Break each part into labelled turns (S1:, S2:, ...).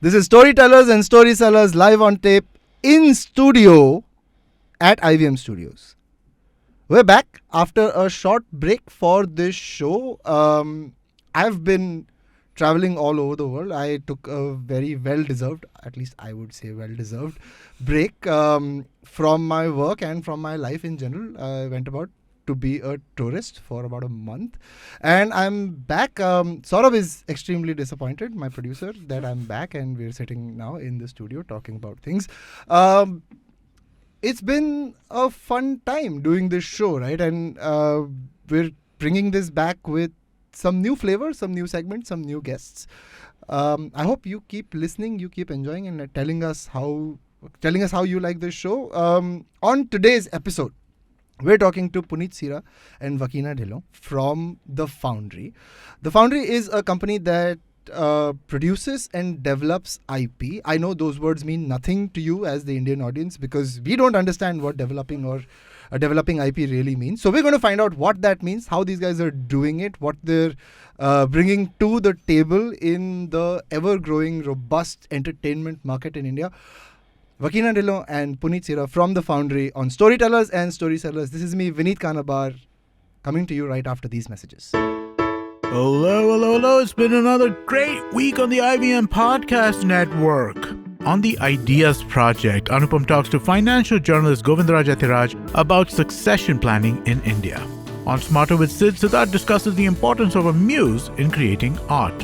S1: This is Storytellers and Story Sellers live on tape in studio at IVM Studios. We're back after a short break for this show. I've been traveling all over the world. I took a very well-deserved, at least I would say well-deserved, break from my work and from my life in general. I went about to be a tourist for about a month, and I'm back. Saurabh is extremely disappointed, my producer, that I'm back and we're sitting now in the studio talking about things. It's been a fun time doing this show, right? And we're bringing this back with some new flavors, some new segments, some new guests. I hope you keep listening, you keep enjoying, and telling us how you like this show. On today's episode, we're talking to Puneet Sira and Vekeana Dhillon from the Foundry. The Foundry is a company that produces and develops IP. I know those words mean nothing to you as the Indian audience because we don't understand what developing IP really means. So we're going to find out what that means, how these guys are doing it, what they're bringing to the table in the ever-growing, robust entertainment market in India. Vekeana Dhillon and Puneet Sira from the Foundry on Storytellers and Story Sellers. This is me, Vineet Kanabar, coming to you right after these messages.
S2: Hello. It's been another great week on the IVM Podcast Network. On the Ideas Project, Anupam talks to financial journalist Govindaraj Athiraj about succession planning in India. On Smarter with Sid, Siddharth discusses the importance of a muse in creating art.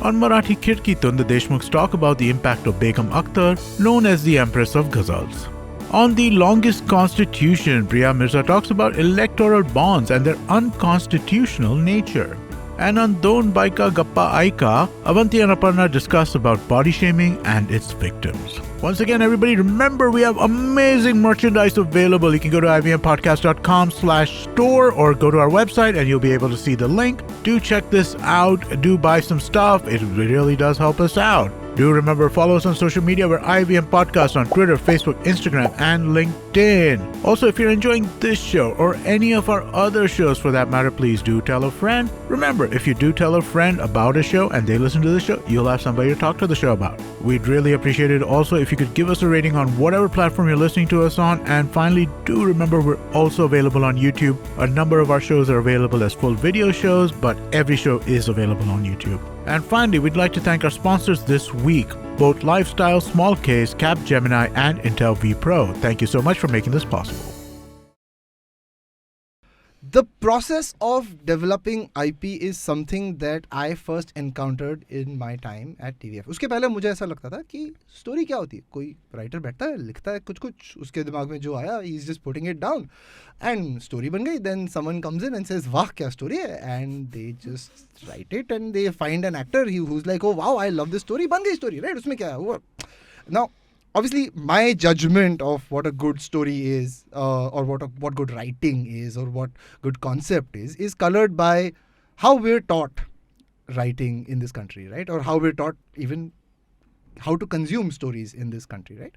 S2: On Marathi Khirki Tund, the Deshmukhs talk about the impact of Begum Akhtar, known as the Empress of Ghazals. On the Longest Constitution, Priya Mirza talks about electoral bonds and their unconstitutional nature. And on Don Baika Gappa Aika, Avanti and Aparna discuss about body shaming and its victims. Once again, everybody, remember we have amazing merchandise available. You can go to ivmpodcast.com/store or go to our website and you'll be able to see the link. Do check this out. Do buy some stuff. It really does help us out. Do remember, follow us on social media. We're IVM Podcast on Twitter, Facebook, Instagram, and LinkedIn. Also, if you're enjoying this show or any of our other shows for that matter, please do tell a friend. Remember, if you do tell a friend about a show and they listen to the show, you'll have somebody to talk to the show about. We'd really appreciate it also if you could give us a rating on whatever platform you're listening to us on. And finally, do remember we're also available on YouTube. A number of our shows are available as full video shows, but every show is available on YouTube. And finally, we'd like to thank our sponsors this week, both Lifestyle, Small Case, Capgemini, and Intel V Pro. Thank you so much for making this possible.
S1: The process of developing IP is something that I first encountered in my time at TVF. उसके पहले मुझे ऐसा लगता था कि story क्या होती है, कोई राइटर बैठता है, लिखता है कुछ उसके दिमाग में जो आया, he is just putting it down and story बन गई. Then someone comes in and says वाह क्या स्टोरी है, and they just write it and they find an actor who's like, oh wow, I love this story, बन गई story, right? उसमें क्या है? Now, obviously, my judgment of what a good story is, or what good writing is, or what good concept is colored by how we're taught writing in this country, right? Or how we're taught even how to consume stories in this country, right?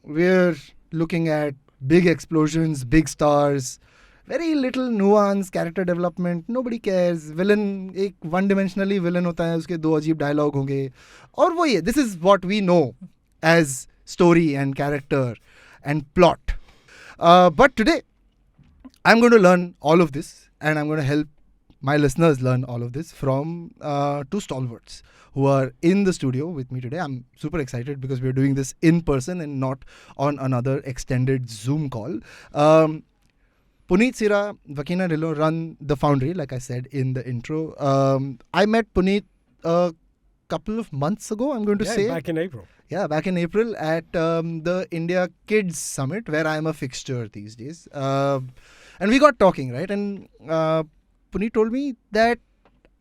S1: We're looking at big explosions, big stars, very little nuance, character development, nobody cares. Villain, एक one-dimensionally villain होता है, उसके दो अजीब dialogue होंगे, और वो ये. This is what we know as story and character and plot. But today, I'm going to learn all of this, and I'm going to help my listeners learn all of this from two stalwarts who are in the studio with me today. I'm super excited because we're doing this in person and not on another extended Zoom call. Puneet Sira Vekeana Dhillon run the Foundry, like I said in the intro. I met Puneet a couple of months ago, I'm going to say.
S3: Back in April.
S1: Yeah, back in April at the India Kids Summit, where I'm a fixture these days. And we got talking, right? And Puneet told me that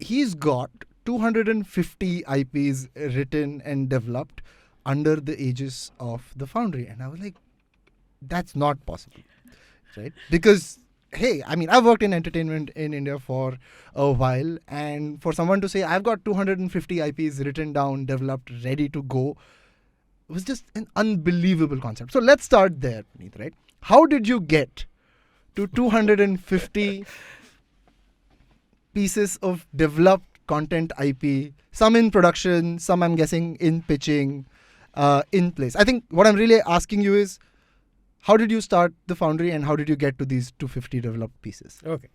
S1: he's got 250 IPs written and developed under the aegis of the Foundry. And I was like, that's not possible, right? Because, hey, I mean, I've worked in entertainment in India for a while. And for someone to say, I've got 250 IPs written down, developed, ready to go, it was just an unbelievable concept. So let's start there, Puneet, right? How did you get to 250 pieces of developed content IP, some in production, some I'm guessing in pitching, in place. I think what I'm really asking you is, how did you start the Foundry and how did you get to these 250 developed pieces?
S3: Okay.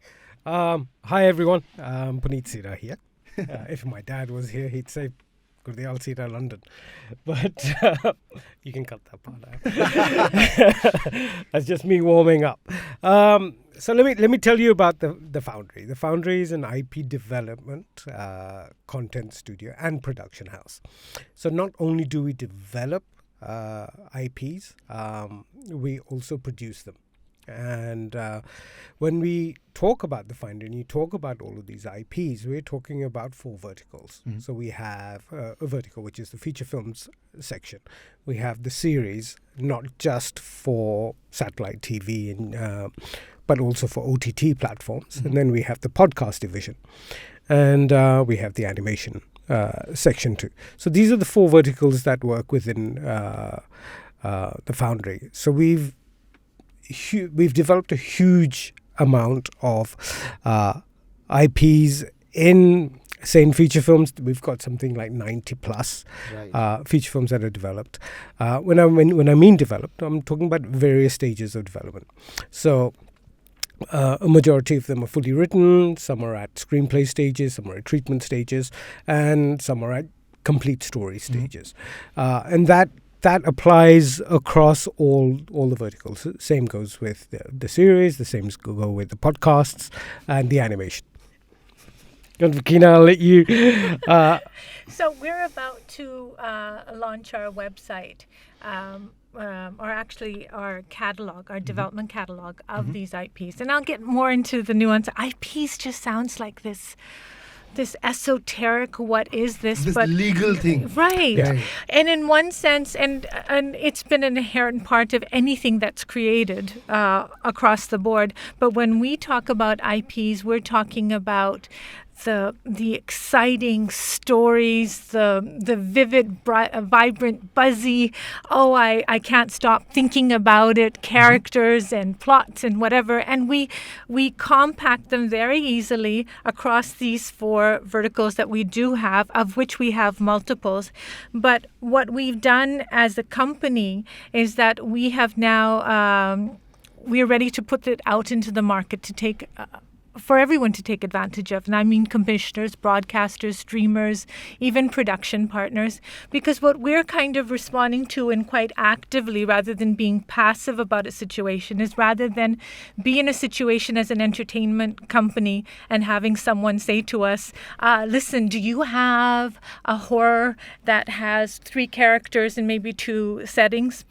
S3: Hi, everyone. Puneet Sira here. If my dad was here, he'd say, Gurdial Sira, London. But you can cut that part out. That's just me warming up. So let me tell you about the Foundry. The Foundry is an IP development, content studio and production house. So not only do we develop IPs, we also produce them. And when we talk about the Foundry and you talk about all of these IPs, we're talking about 4 verticals. Mm-hmm. So we have a vertical, which is the feature films section. We have the series, not just for satellite TV, and but also for OTT platforms. Mm-hmm. And then we have the podcast division. And we have the animation section too. So these are the 4 verticals that work within the Foundry. So we've developed a huge amount of IPs in feature films. We've got something like 90 plus feature films that are developed. When I mean developed, I'm talking about various stages of development. So a majority of them are fully written, some are at screenplay stages, some are at treatment stages, and some are at complete story stages. And that applies across all the verticals. Same goes with the series, the same go with the podcasts and the animation. Vekeana, I'll let you.
S4: So we're about to launch our website, or actually our catalog, our development catalog of these IPs. And I'll get more into the nuance. IPs just sounds like this esoteric, what is this?
S1: But legal thing.
S4: Right. Yeah. And in one sense, and it's been an inherent part of anything that's created across the board. But when we talk about IPs, we're talking about the exciting stories, the vivid, vibrant, buzzy, I can't stop thinking about it, characters and plots and whatever. And we compact them very easily across these 4 verticals that we do have, of which we have multiples. But what we've done as a company is that we have now, we're ready to put it out into the market to take for everyone to take advantage of. And I mean commissioners, broadcasters, streamers, even production partners. Because what we're kind of responding to, and quite actively, rather than being passive about a situation, is rather than be in a situation as an entertainment company and having someone say to us, listen, do you have a horror that has 3 characters and maybe 2 settings?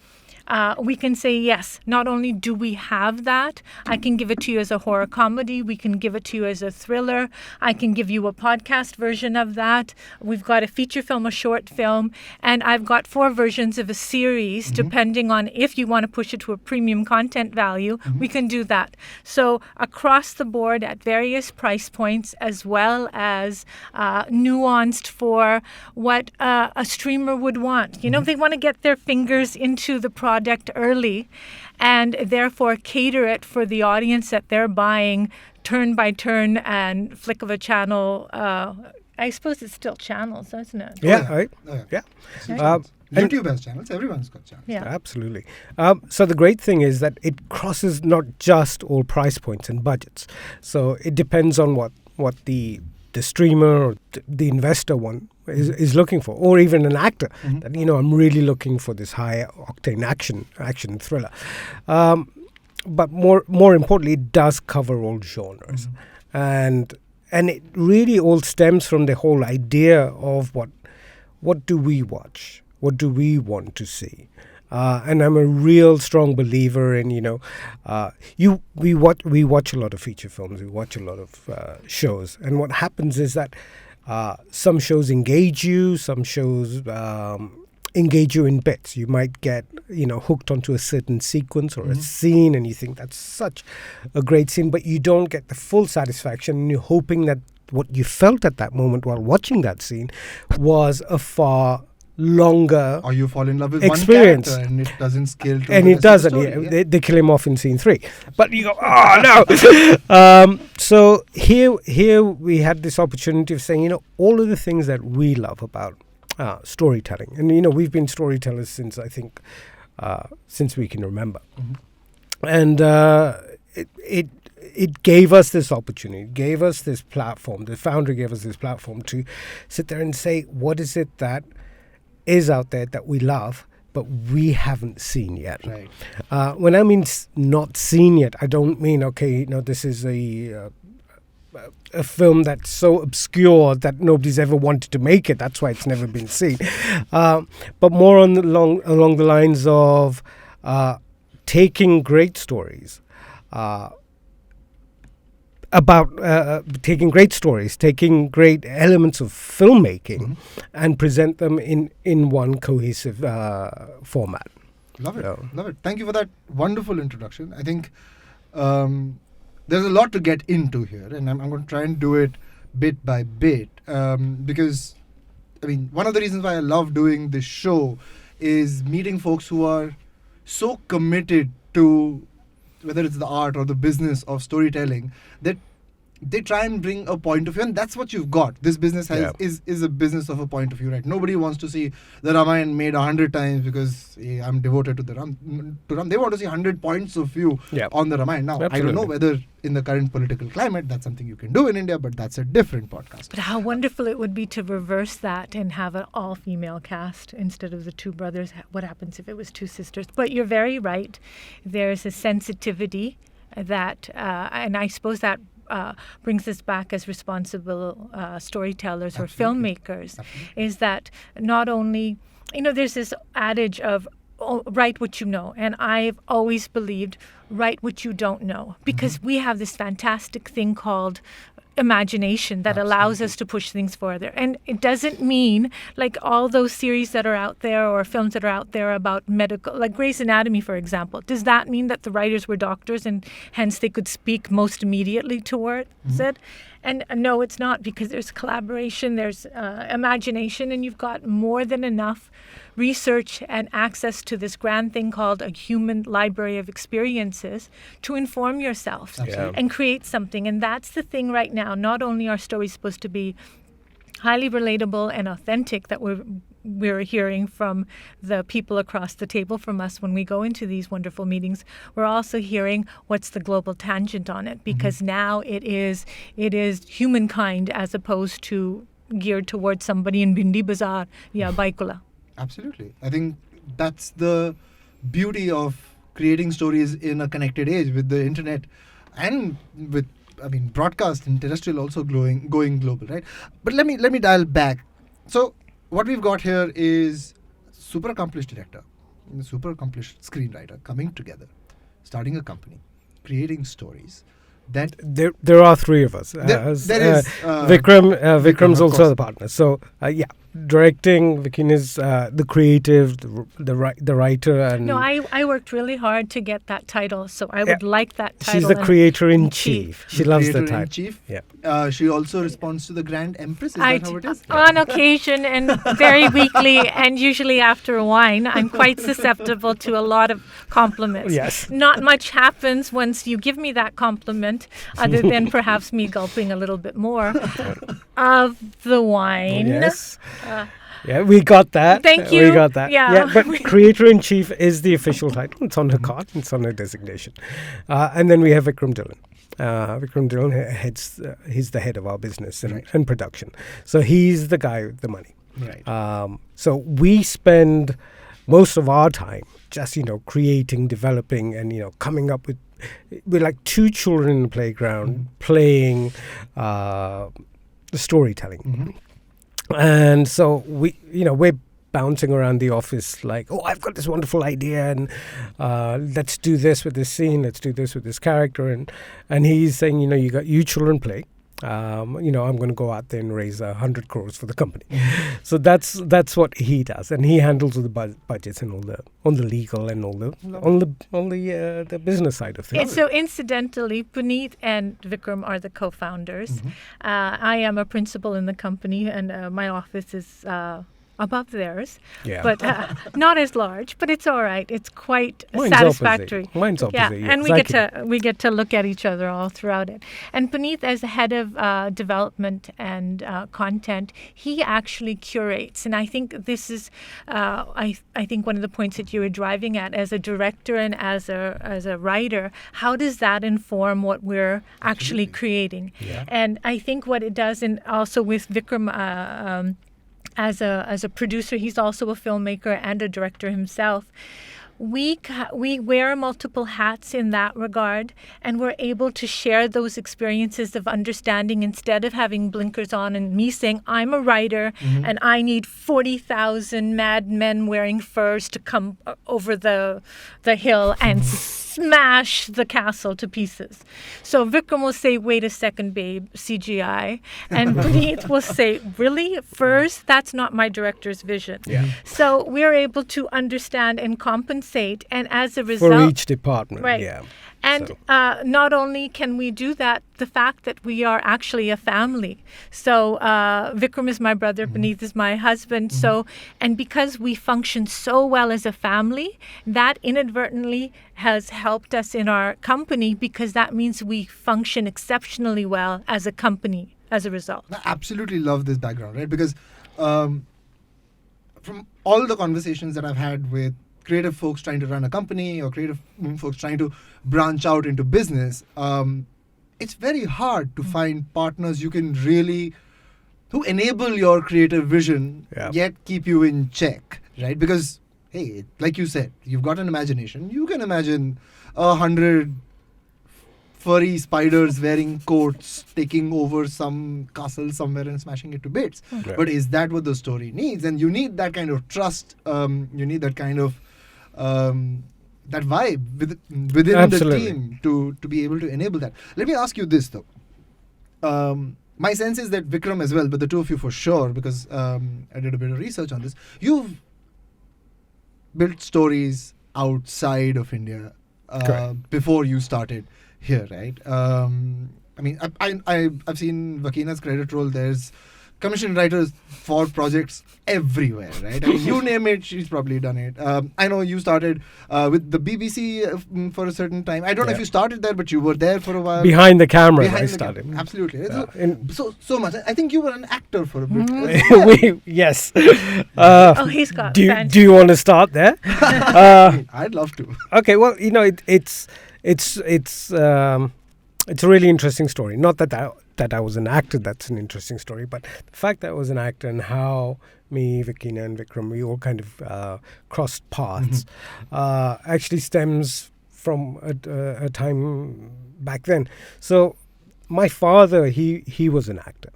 S4: We can say, yes, not only do we have that, I can give it to you as a horror comedy, we can give it to you as a thriller, I can give you a podcast version of that, we've got a feature film, a short film, and I've got 4 versions of a series, depending on if you want to push it to a premium content value, we can do that. So across the board at various price points, as well as nuanced for what a streamer would want. You know, they want to get their fingers into the product early and therefore cater it for the audience that they're buying turn by turn and flick of a channel. I suppose it's still channels, isn't it?
S3: Yeah, right. Yeah.
S1: YouTube has channels. Everyone's got channels.
S3: Yeah, absolutely. So the great thing is that it crosses not just all price points and budgets. So it depends on what the streamer or the investor is looking for, or even an actor that, I'm really looking for this high octane action thriller. But more importantly, it does cover all genres, and it really all stems from the whole idea of what do we watch, what do we want to see. And I'm a real strong believer in, we watch a lot of feature films, we watch a lot of shows, and what happens is that some shows engage you, some shows engage you in bits. You might get, hooked onto a certain sequence or a scene, and you think that's such a great scene, but you don't get the full satisfaction, and you're hoping that what you felt at that moment while watching that scene was a far longer
S1: Or you fall in love with
S3: experience.
S1: one character and it doesn't scale to
S3: and
S1: the
S3: it
S1: rest of the
S3: doesn't.
S1: story,
S3: Yeah. They kill him off in scene 3, but you go, oh no. So here we had this opportunity of saying, all of the things that we love about storytelling, and we've been storytellers since, I think, since we can remember, and it gave us this opportunity, gave us this platform. The Foundry gave us this platform to sit there and say, what is it that is out there that we love, but we haven't seen yet.
S1: Right.
S3: When I mean not seen yet, I don't mean, this is a film that's so obscure that nobody's ever wanted to make it. That's why it's never been seen. But more along the lines of taking great stories, taking great elements of filmmaking and present them in one cohesive format.
S1: Love it.
S3: So-
S1: Love it. Thank you for that wonderful introduction. I think there's a lot to get into here, and I'm going to try and do it bit by bit because, one of the reasons why I love doing this show is meeting folks who are so committed to whether it's the art or the business of storytelling that they try and bring a point of view, and that's what you've got. This business is a business of a point of view, right? Nobody wants to see the Ramayana made 100 times because I'm devoted to the Ram. They want to see 100 points of view on the Ramayana. Now, I don't know whether in the current political climate that's something you can do in India, but that's a different podcast.
S4: But how wonderful it would be to reverse that and have an all-female cast instead of the two brothers. What happens if it was two sisters? But you're very right. There's a sensitivity that, and I suppose that brings us back as responsible storytellers or filmmakers, is that not only, there's this adage of write what you know, and I've always believed write what you don't know, because we have this fantastic thing called imagination that allows us to push things further. And it doesn't mean like all those series that are out there or films that are out there about medical, like Grey's Anatomy, for example. Does that mean that the writers were doctors and hence they could speak most immediately towards it? And no, it's not, because there's collaboration, there's imagination, and you've got more than enough research and access to this grand thing called a human library of experiences to inform yourself and create something. And that's the thing right now. Not only are stories supposed to be highly relatable and authentic that we're hearing from the people across the table from us when we go into these wonderful meetings, we're also hearing what's the global tangent on it, because now it is humankind as opposed to geared towards somebody in Bindi Bazaar, Baikula.
S1: Absolutely. I think that's the beauty of creating stories in a connected age with the internet and with, broadcast and terrestrial also going global, right? But let me dial back. So what we've got here is super accomplished director, super accomplished screenwriter coming together, starting a company, creating stories. That
S3: there are three of us.
S1: There is
S3: Vikram's also
S1: course.
S3: the partner. So directing, Vekeana's the creative, the writer, and
S4: No, I worked really hard to get that title, so I would like that title.
S3: she's the creator in chief. She loves the title.
S1: Chief.
S3: Yeah.
S1: She also responds to the Grand Empress. Is that how it is?
S4: On occasion and very weekly, and usually after a wine, I'm quite susceptible to a lot of compliments.
S3: Yes.
S4: Not much happens once you give me that compliment, other than perhaps me gulping a little bit more of the wine.
S3: Yes. Yeah, we got that.
S4: Thank you.
S3: We got that.
S4: Yeah.
S3: But creator-in-chief is the official title. It's on her card. It's on her designation. And then we have Vikram Dhillon. Vikram Dhillon he's the head of our business and production. So he's the guy with the money.
S1: Right.
S3: So we spend most of our time just, creating, developing, and, coming up with, we're like two children in the playground playing storytelling. And so we're bouncing around the office like, I've got this wonderful idea, and let's do this with this scene, let's do this with this character, and he's saying, you children play. I'm going to go out there and raise 100 crores for the company. So that's what he does, and he handles all the budgets and all the legal and all the business side of things.
S4: And so incidentally, Puneet and Vikram are the co-founders. I am a principal in the company, and my office is above theirs,
S3: Yeah.
S4: but not as large. But it's all right. It's quite
S3: Mine's
S4: satisfactory.
S3: opposite. Mine's opposite.
S4: Yeah, and
S3: yes.
S4: we get to look at each other all throughout it. And Puneet, as the head of development and content, he actually curates. And I think this is, I think one of the points that you were driving at as a director and as a writer. How does that inform what we're actually creating?
S3: Yeah.
S4: And I think what it does, and also with Vikram. As a producer, he's also a filmmaker and a director himself. We wear multiple hats in that regard, and we're able to share those experiences of understanding instead of having blinkers on and me saying, I'm a writer and I need 40,000 mad men wearing furs to come over the hill and smash the castle to pieces. So Vikram will say, wait a second, babe, CGI. And Puneet will say, really? Furs? That's not my director's vision.
S3: Yeah.
S4: So we're able to understand and compensate, and as a result,
S3: For each department.
S4: right.
S3: Yeah.
S4: And
S3: So-
S4: not only can we do that, the fact that we are actually a family. So Vikram is my brother, Puneet is my husband. So, and because we function so well as a family, that inadvertently has helped us in our company, because that means we function exceptionally well as a company as a result.
S1: I absolutely love this background, right? Because from all the conversations that I've had with creative folks trying to run a company or creative folks trying to branch out into business, it's very hard to find partners you can really, who enable your creative vision,
S3: Yeah.
S1: yet keep you in check, right? Because, hey, like you said, you've got an imagination. You can imagine 100 furry spiders wearing coats taking over some castle somewhere and smashing it to bits.
S3: Right.
S1: But is that what the story needs? And you need that kind of trust. You need that kind of that vibe within
S3: Absolutely.
S1: the team to be able to enable that. Let me ask you this though. My sense is that Vikram as well, but the two of you for sure, because I did a bit of research on this. You've built stories outside of India
S3: Correct.
S1: before you started here, right? I mean, I've seen Vekeana's credit roll. There's commission writers for projects everywhere, right? I mean, you name it, she's probably done it. I know you started with the BBC for a certain time. I don't know if
S3: Yeah.
S1: you started there, but you were there for a while.
S3: Behind the camera, I
S1: Behind the
S3: started.
S1: camera. Absolutely.
S3: Yeah.
S1: So much. I think you were an actor for a bit.
S3: Yes.
S4: Oh, he's got
S3: do
S4: fancy-
S3: you want to start there?
S1: I'd love to.
S3: Okay. Well, it's a really interesting story. Not that I was an actor, that's an interesting story, but the fact that I was an actor and how me, Vekeana, and Vikram, we all kind of crossed paths actually stems from a time back then. So my father, he was an actor.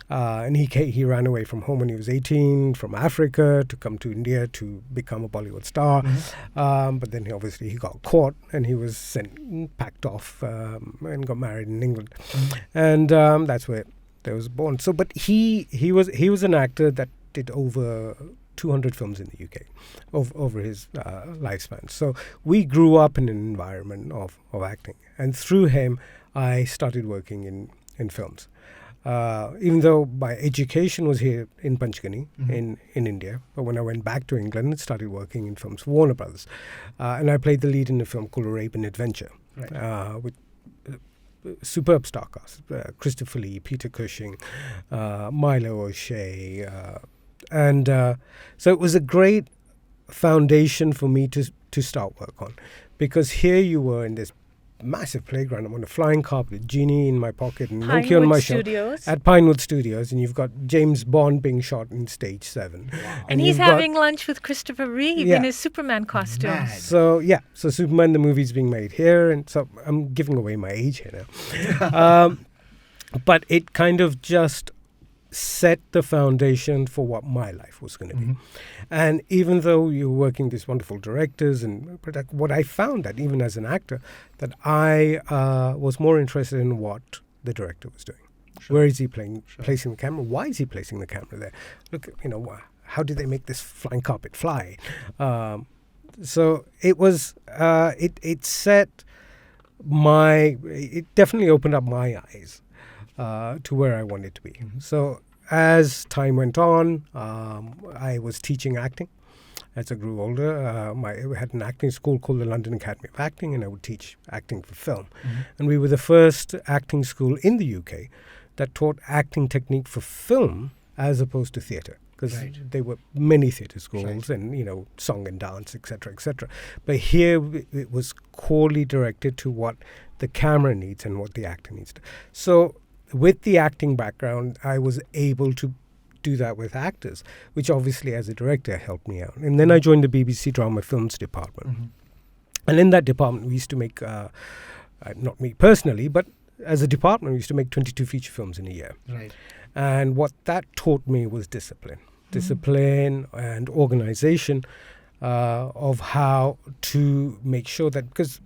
S3: And he ran away from home when he was 18 from Africa to come to India to become a Bollywood star. But then he got caught and he was packed off and got married in England. And that's where they was born. So, but he was an actor that did over 200 films in the UK over his lifespan. So we grew up in an environment of acting. And through him, I started working in films. Even though my education was here in Panchgani, in India, but when I went back to England and started working in films for Warner Brothers, and I played the lead in a film called Arabian Adventure, with superb star cast, Christopher Lee, Peter Cushing, Milo O'Shea, and so it was a great foundation for me to start work on, because here you were in this massive playground. I'm on a flying carpet, genie in my pocket and monkey on my shoulder
S4: Studios.
S3: at Pinewood Studios, and you've got James Bond being shot in Stage 7.
S4: And he's
S3: you've got-
S4: having lunch with Christopher Reeve
S3: Yeah.
S4: in his Superman costume.
S1: Mad.
S3: So Superman the movie's being made here, and so I'm giving away my age here now. But it kind of just set the foundation for what my life was going to be. And even though you're working with these wonderful directors, but what I found that even as an actor, that I was more interested in what the director was doing. Where is he placing the camera? Why is he placing the camera there? Look, how did they make this flying carpet fly? So it was, it definitely opened up my eyes to where I wanted to be. So as time went on, I was teaching acting. As I grew older, I had an acting school called the London Academy of Acting, and I would teach acting for film. And we were the first acting school in the UK that taught acting technique for film as opposed to theatre. Because there were many theatre schools and, song and dance, etc., etc. But here it was corely directed to what the camera needs and what the actor needs to. So with the acting background, I was able to do that with actors, which obviously as a director helped me out. And then I joined the BBC Drama Films department. And in that department, we used to make, not me personally, but as a department, we used to make 22 feature films in a year.
S1: Right.
S3: And what that taught me was discipline and organization of how to make sure that, because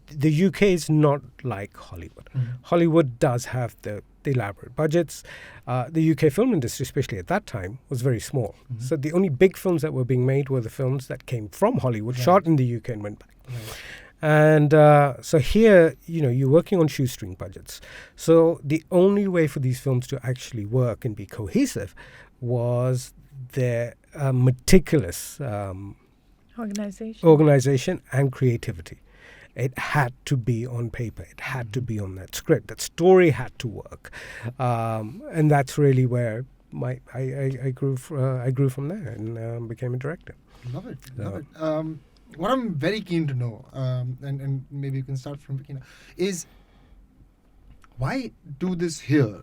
S3: the UK is not like Hollywood. Hollywood does have the elaborate budgets. The UK film industry, especially at that time, was very small. So the only big films that were being made were the films that came from Hollywood, shot in the UK and went back. And so here, you're working on shoestring budgets. So the only way for these films to actually work and be cohesive was their meticulous organization and creativity. It had to be on paper. It had to be on that script. That story had to work, and that's really where I grew from there and became a director.
S1: Love it. What I'm very keen to know, and maybe you can start from Vekeana, is why do this here?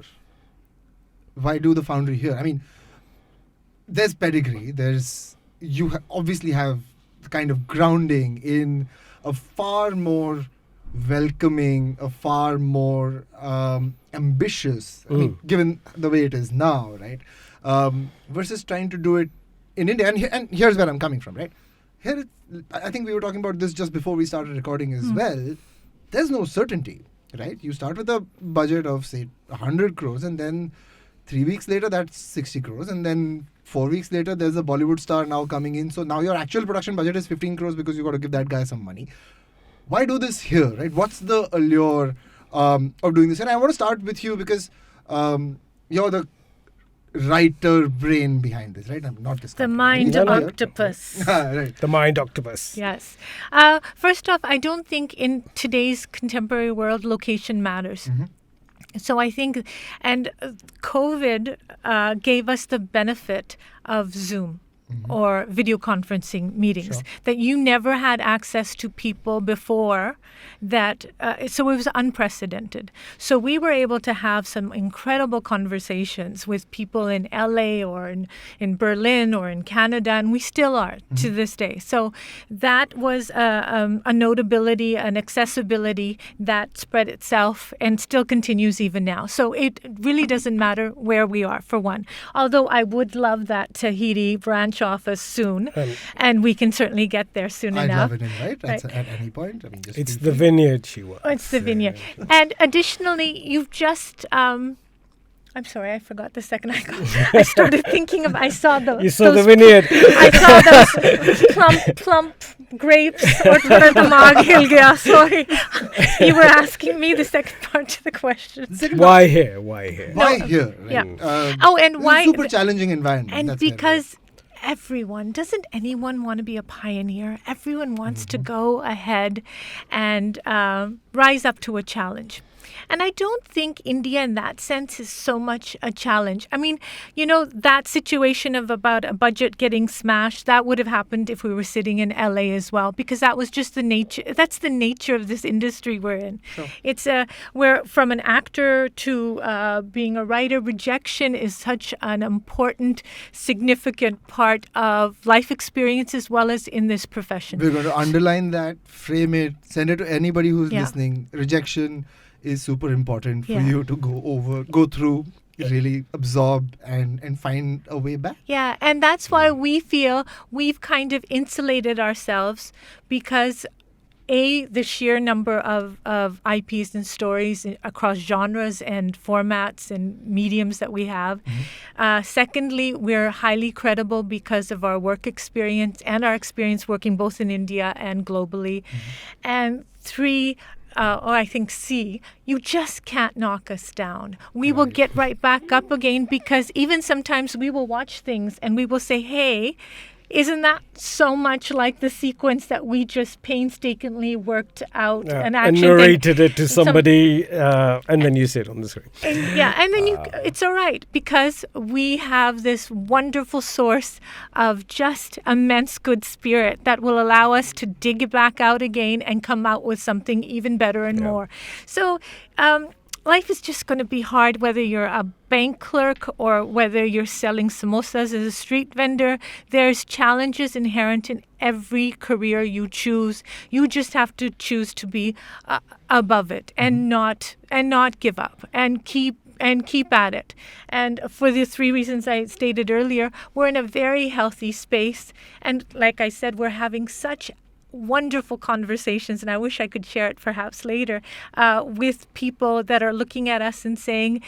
S1: Why do the Foundry here? I mean, there's pedigree. You obviously have the kind of grounding in a far more welcoming, a far more ambitious, I mean, given the way it is now, right? Versus trying to do it in India. And here's where I'm coming from, right? Here, I think we were talking about this just before we started recording as well. There's no certainty, right? You start with a budget of, say, 100 crores, and then 3 weeks later, that's 60 crores. And then 4 weeks later, there's a Bollywood star now coming in. So now your actual production budget is 15 crores because you got to give that guy some money. Why do this here, right? What's the allure of doing this? And I want to start with you because you're the writer brain behind this, right? I'm not discussing.
S4: The mind octopus.
S1: Right.
S3: The mind octopus.
S4: Yes. First off, I don't think in today's contemporary world, location matters. So I think, and COVID gave us the benefit of Zoom or video conferencing meetings that you never had access to people before that. So it was unprecedented. So we were able to have some incredible conversations with people in LA or in Berlin or in Canada, and we still are to this day. So that was a notability, an accessibility that spread itself and still continues even now. So it really doesn't matter where we are, for one. Although I would love that Tahiti branch office soon, and we can certainly get there soon
S1: I'd
S4: enough.
S1: love it, right? At any point. I mean, just
S3: It's the vineyard she wants.
S4: Oh, it's the vineyard. And additionally, you've just... I'm sorry, I forgot the second I started thinking of... I saw those...
S3: You saw the vineyard.
S4: I saw those plump grapes. Sorry. You were asking me the second part to the question.
S3: Why here? Why here?
S1: Why here? Right?
S4: Yeah. And
S1: It's
S4: why...
S1: a super challenging environment.
S4: And
S1: that's
S4: because doesn't anyone want to be a pioneer? Everyone wants to go ahead and rise up to a challenge. And I don't think India in that sense is so much a challenge. I mean, that situation of about a budget getting smashed, that would have happened if we were sitting in LA as well, because that was just the nature. That's the nature of this industry we're in. Sure. It's where from an actor to being a writer, rejection is such an important, significant part of life experience as well as in this profession.
S1: We're going to underline that, frame it, send it to anybody who's listening. Rejection is super important for you to go through, really absorb and find a way back.
S4: Yeah, and that's why we feel we've kind of insulated ourselves because the sheer number of IPs and stories across genres and formats and mediums that we have. Secondly, we're highly credible because of our work experience and our experience working both in India and globally. And three, or I think C, you just can't knock us down. We will get right back up again, because even sometimes we will watch things and we will say, hey, isn't that so much like the sequence that we just painstakingly worked out and actually
S3: narrated it to somebody, and then you see it on the screen.
S4: And then it's all right, because we have this wonderful source of just immense good spirit that will allow us to dig it back out again and come out with something even better and more. So life is just going to be hard, whether you're a bank clerk or whether you're selling samosas as a street vendor. There's challenges inherent in every career you choose. You just have to choose to be above it and not give up and keep at it. And for the 3 reasons I stated earlier, we're in a very healthy space. And like I said, we're having such wonderful conversations, and I wish I could share it perhaps later, with people that are looking at us and saying,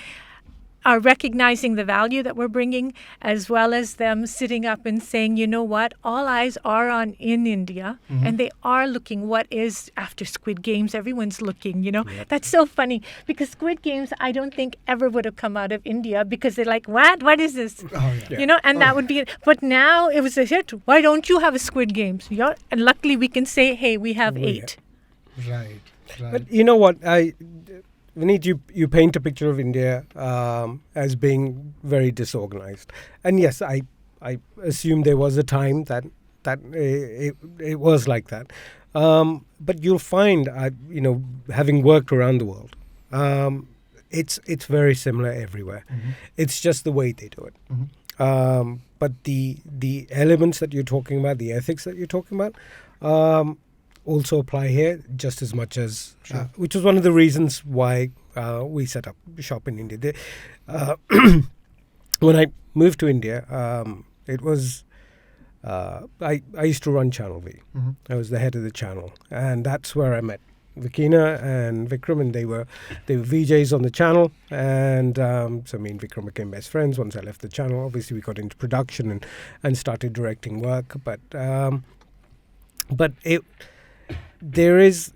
S4: are recognizing the value that we're bringing, as well as them sitting up and saying, you know what, all eyes are on in India, and they are looking. What is after Squid Games? Everyone's looking, That's so funny, because Squid Games, I don't think ever would have come out of India, because they're like, what is this? And that would be it. But now it was a hit. Why don't you have a Squid Games? And luckily we can say, hey, we have 8.
S1: Right.
S3: But you know what, Vineet, you paint a picture of India as being very disorganized, and yes, I assume there was a time that it was like that. But you'll find, having worked around the world, it's very similar everywhere. It's just the way they do it. But the elements that you're talking about, the ethics that you're talking about, also apply here just as much as, which was one of the reasons why we set up shop in India. When I moved to India, it was, I used to run Channel V. I was the head of the channel, and that's where I met Vekeana and Vikram, and they were VJs on the channel, and so me and Vikram became best friends once I left the channel. Obviously, we got into production and started directing work, but there's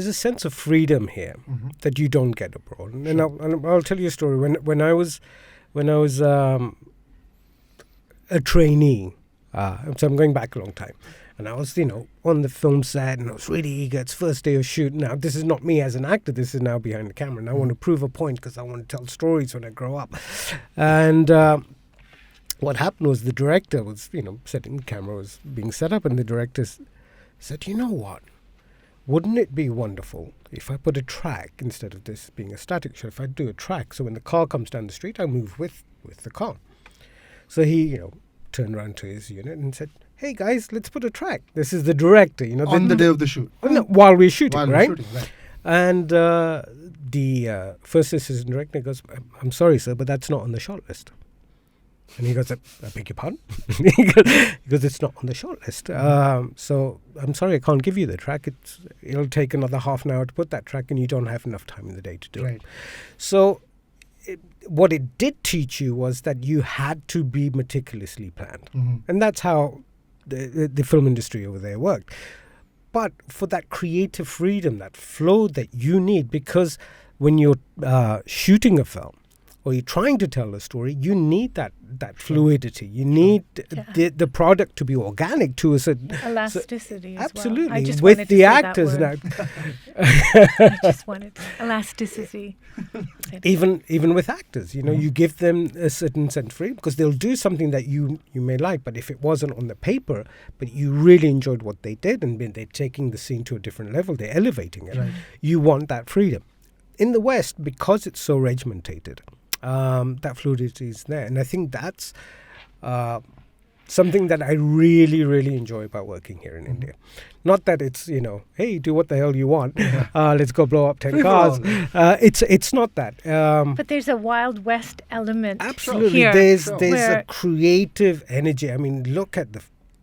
S3: a sense of freedom here that you don't get abroad. And I'll tell you a story. When I was a trainee, so I'm going back a long time, and I was on the film set, and I was really eager. It's first day of shoot. Now this is not me as an actor. This is now behind the camera, and I want to prove a point because I want to tell stories when I grow up. And what happened was the director was setting the camera was being set up, and the director said, you know what? Wouldn't it be wonderful if I put a track instead of this being a static shot? If I do a track, so when the car comes down the street, I move with the car. So he, turned around to his unit and said, "Hey guys, let's put a track." This is the director,
S1: on the day of the shoot.
S3: While we're shooting, right?
S1: Right.
S3: And the first assistant director goes, "I'm sorry, sir, but that's not on the shot list." And he goes, "I beg your pardon?" He goes, "It's not on the short list. So I'm sorry, I can't give you the track. It'll take another half an hour to put that track, and you don't have enough time in the day to do it." So what it did teach you was that you had to be meticulously planned. And that's how the film industry over there worked. But for that creative freedom, that flow that you need, because when you're shooting a film, or you're trying to tell a story, you need that fluidity. You need the product to be organic to a certain
S4: elasticity. As
S3: absolutely,
S4: well. I just
S3: with
S4: wanted to
S3: the
S4: say
S3: actors
S4: that
S3: now.
S4: I just wanted elasticity.
S3: Even with actors, you give them a certain sense of freedom because they'll do something that you may like, but if it wasn't on the paper, but you really enjoyed what they did, and they're taking the scene to a different level, they're elevating it. You want that freedom. In the West, because it's so regimentated, that fluidity is there, and I think that's something that I really, really enjoy about working here in India. Not that it's hey, do what the hell you want, let's go blow up 10 cars. It's not that.
S4: But there's a Wild West element.
S3: Absolutely,
S4: here,
S3: there's a creative energy. I mean, look at the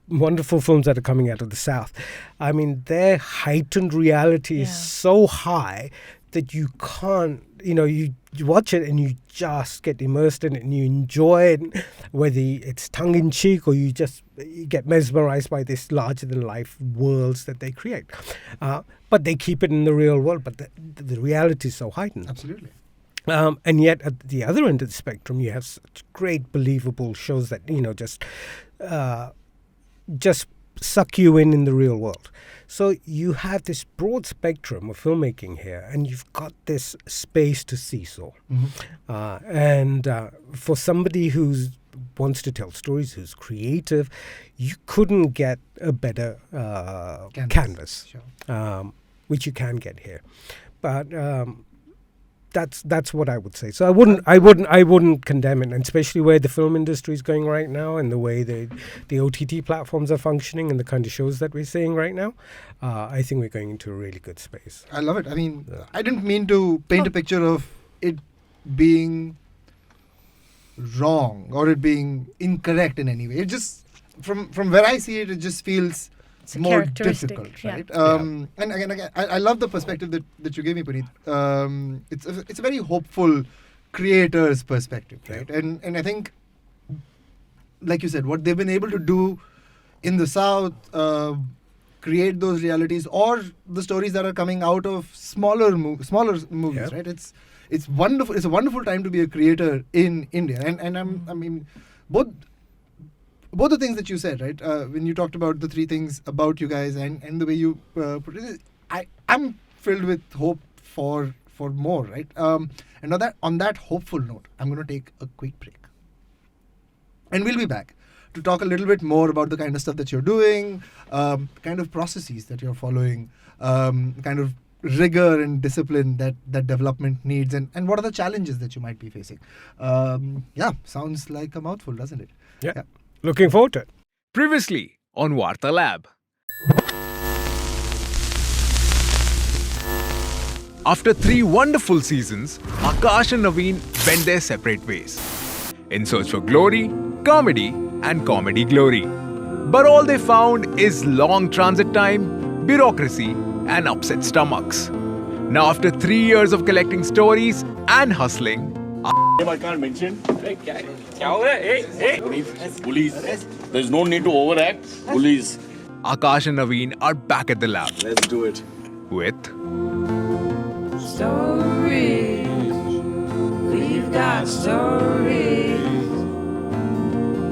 S3: wonderful films that are coming out of the South. I mean, their heightened reality is so high that you can't, you watch it and you just get immersed in it and you enjoy it, whether it's tongue-in-cheek or you get mesmerized by this larger-than-life worlds that they create. But they keep it in the real world, but the reality is so heightened.
S1: Absolutely.
S3: And yet at the other end of the spectrum, you have such great, believable shows that, just suck you in the real world. So you have this broad spectrum of filmmaking here, and you've got this space to seesaw. And for somebody who wants to tell stories, who's creative, you couldn't get a better canvas,
S1: Sure.
S3: which you can get here. But that's what I would say. So I wouldn't condemn it, and especially where the film industry is going right now, and the way the OTT platforms are functioning, and the kind of shows that we're seeing right now. I think we're going into a really good space.
S1: I love it. I mean, I didn't mean to paint a picture of it being wrong or it being incorrect in any way. It just, from where I see it, it just feels
S4: It's a
S1: more
S4: characteristic,
S1: difficult,
S4: yeah.
S1: right? And again, I love the perspective that you gave me, Puneet. It's a very hopeful creator's perspective, right? And I think, like you said, what they've been able to do in the South, create those realities, or the stories that are coming out of smaller movies,
S3: Yeah.
S1: right? It's wonderful. It's a wonderful time to be a creator in India, and I mean, both the things that you said, right? When you talked about the three things about you guys and the way you put it, I'm filled with hope for more, right? And on that hopeful note, I'm going to take a quick break, and we'll be back to talk a little bit more about the kind of stuff that you're doing, kind of processes that you're following, kind of rigor and discipline that development needs, and what are the challenges that you might be facing. Sounds like a mouthful, doesn't it?
S3: Yeah. Looking forward to it.
S5: Previously on Varta Lab. After 3 wonderful seasons, Akash and Naveen went their separate ways in search for glory, comedy, and comedy glory. But all they found is long transit time, bureaucracy, and upset stomachs. Now, after 3 years of collecting stories and hustling,
S6: I can't mention. Bullies. There's no need to overact. Bullies.
S5: Akash and Naveen are back at the lab
S6: Let's do it.
S5: with
S7: Stories, we've got stories.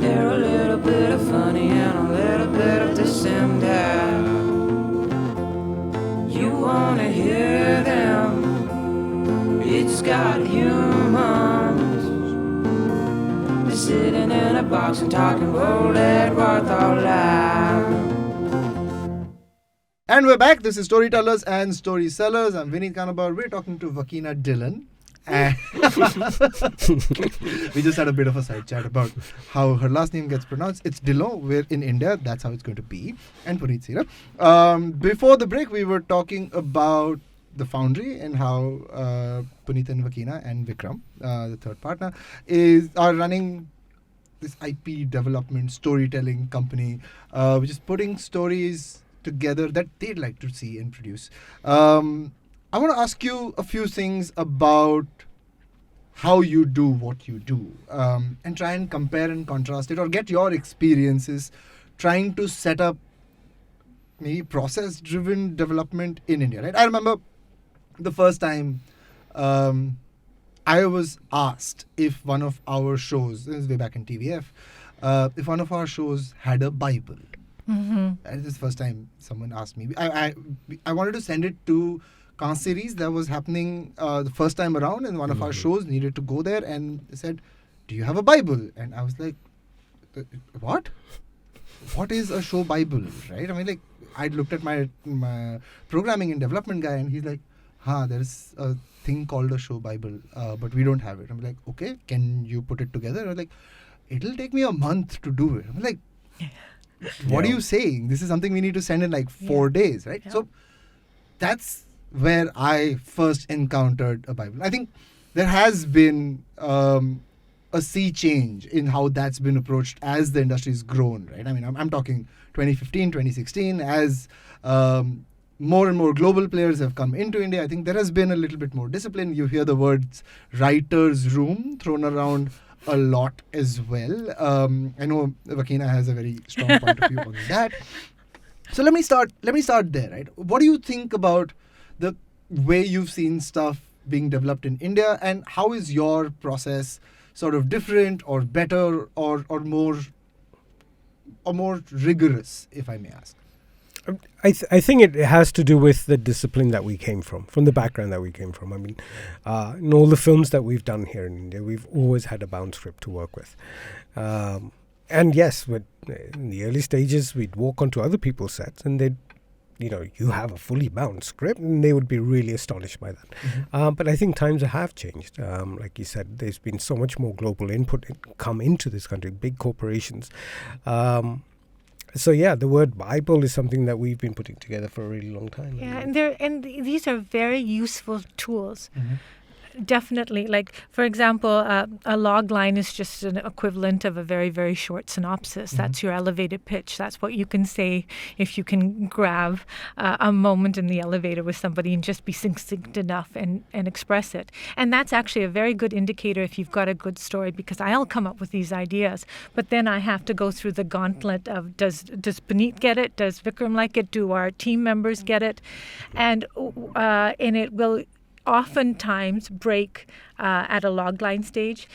S7: They're a little bit of funny and a little bit of dissenter. You wanna hear them? It's got humans. They're sitting in a box and talking bold at Warthog Live.
S1: And we're back. This is Storytellers and Story Sellers. I'm Vineet Kanabar. We're talking to Vekeana Dhillon. And we just had a bit of a side chat about how her last name gets pronounced. It's Dhillon. We're in India. That's how it's going to be. And Puneet Sira. Before the break, we were talking about the Foundry and how Puneet and Vekeana and Vikram, the third partner, are running this IP development storytelling company, which is putting stories together that they'd like to see and produce. I want to ask you a few things about how you do what you do, and try and compare and contrast it, or get your experiences trying to set up maybe process-driven development in India, right? I remember the first time I was asked if one of our shows, this is way back in TVF, if one of our shows had a Bible.
S4: Mm-hmm.
S1: This is the first time someone asked me. I wanted to send it to Kans series that was happening the first time around, and one of our shows needed to go there, and they said, "Do you have a Bible?" And I was like, "What? What is a show Bible?" Right? I mean, like, I looked at my programming and development guy, and he's like, there's a thing called a show Bible, but we don't have it. I'm like, okay, can you put it together? I was like, it'll take me a month to do it. I'm like, what are you saying? This is something we need to send in like 4 days, right?
S4: Yeah.
S1: So that's where I first encountered a Bible. I think there has been a sea change in how that's been approached as the industry's grown, right? I mean, I'm talking 2015, 2016, as more and more global players have come into India, I think there has been a little bit more discipline. You hear the words writer's room thrown around a lot as well. I know Vekeana has a very strong point of view on that. So let me start there, right? What do you think about the way you've seen stuff being developed in India, and how is your process sort of different or better or more rigorous, if I may ask?
S3: I think it has to do with the discipline that we came from the background that we came from. I mean, in all the films that we've done here in India, we've always had a bound script to work with. And yes, in the early stages, we'd walk onto other people's sets and they'd, you have a fully bound script, and they would be really astonished by that.
S1: Mm-hmm.
S3: But I think times have changed. Like you said, there's been so much more global input come into this country, big corporations. So yeah, the word Bible is something that we've been putting together for a really long time.
S4: Yeah, and these are very useful tools.
S1: Mm-hmm.
S4: Definitely. Like, for example, a log line is just an equivalent of a very, very short synopsis.
S1: Mm-hmm.
S4: That's your elevated pitch. That's what you can say if you can grab a moment in the elevator with somebody and just be succinct enough and express it. And that's actually a very good indicator if you've got a good story, because I'll come up with these ideas, but then I have to go through the gauntlet of does Puneet get it? Does Vikram like it? Do our team members get it? And it will oftentimes break at a logline stage,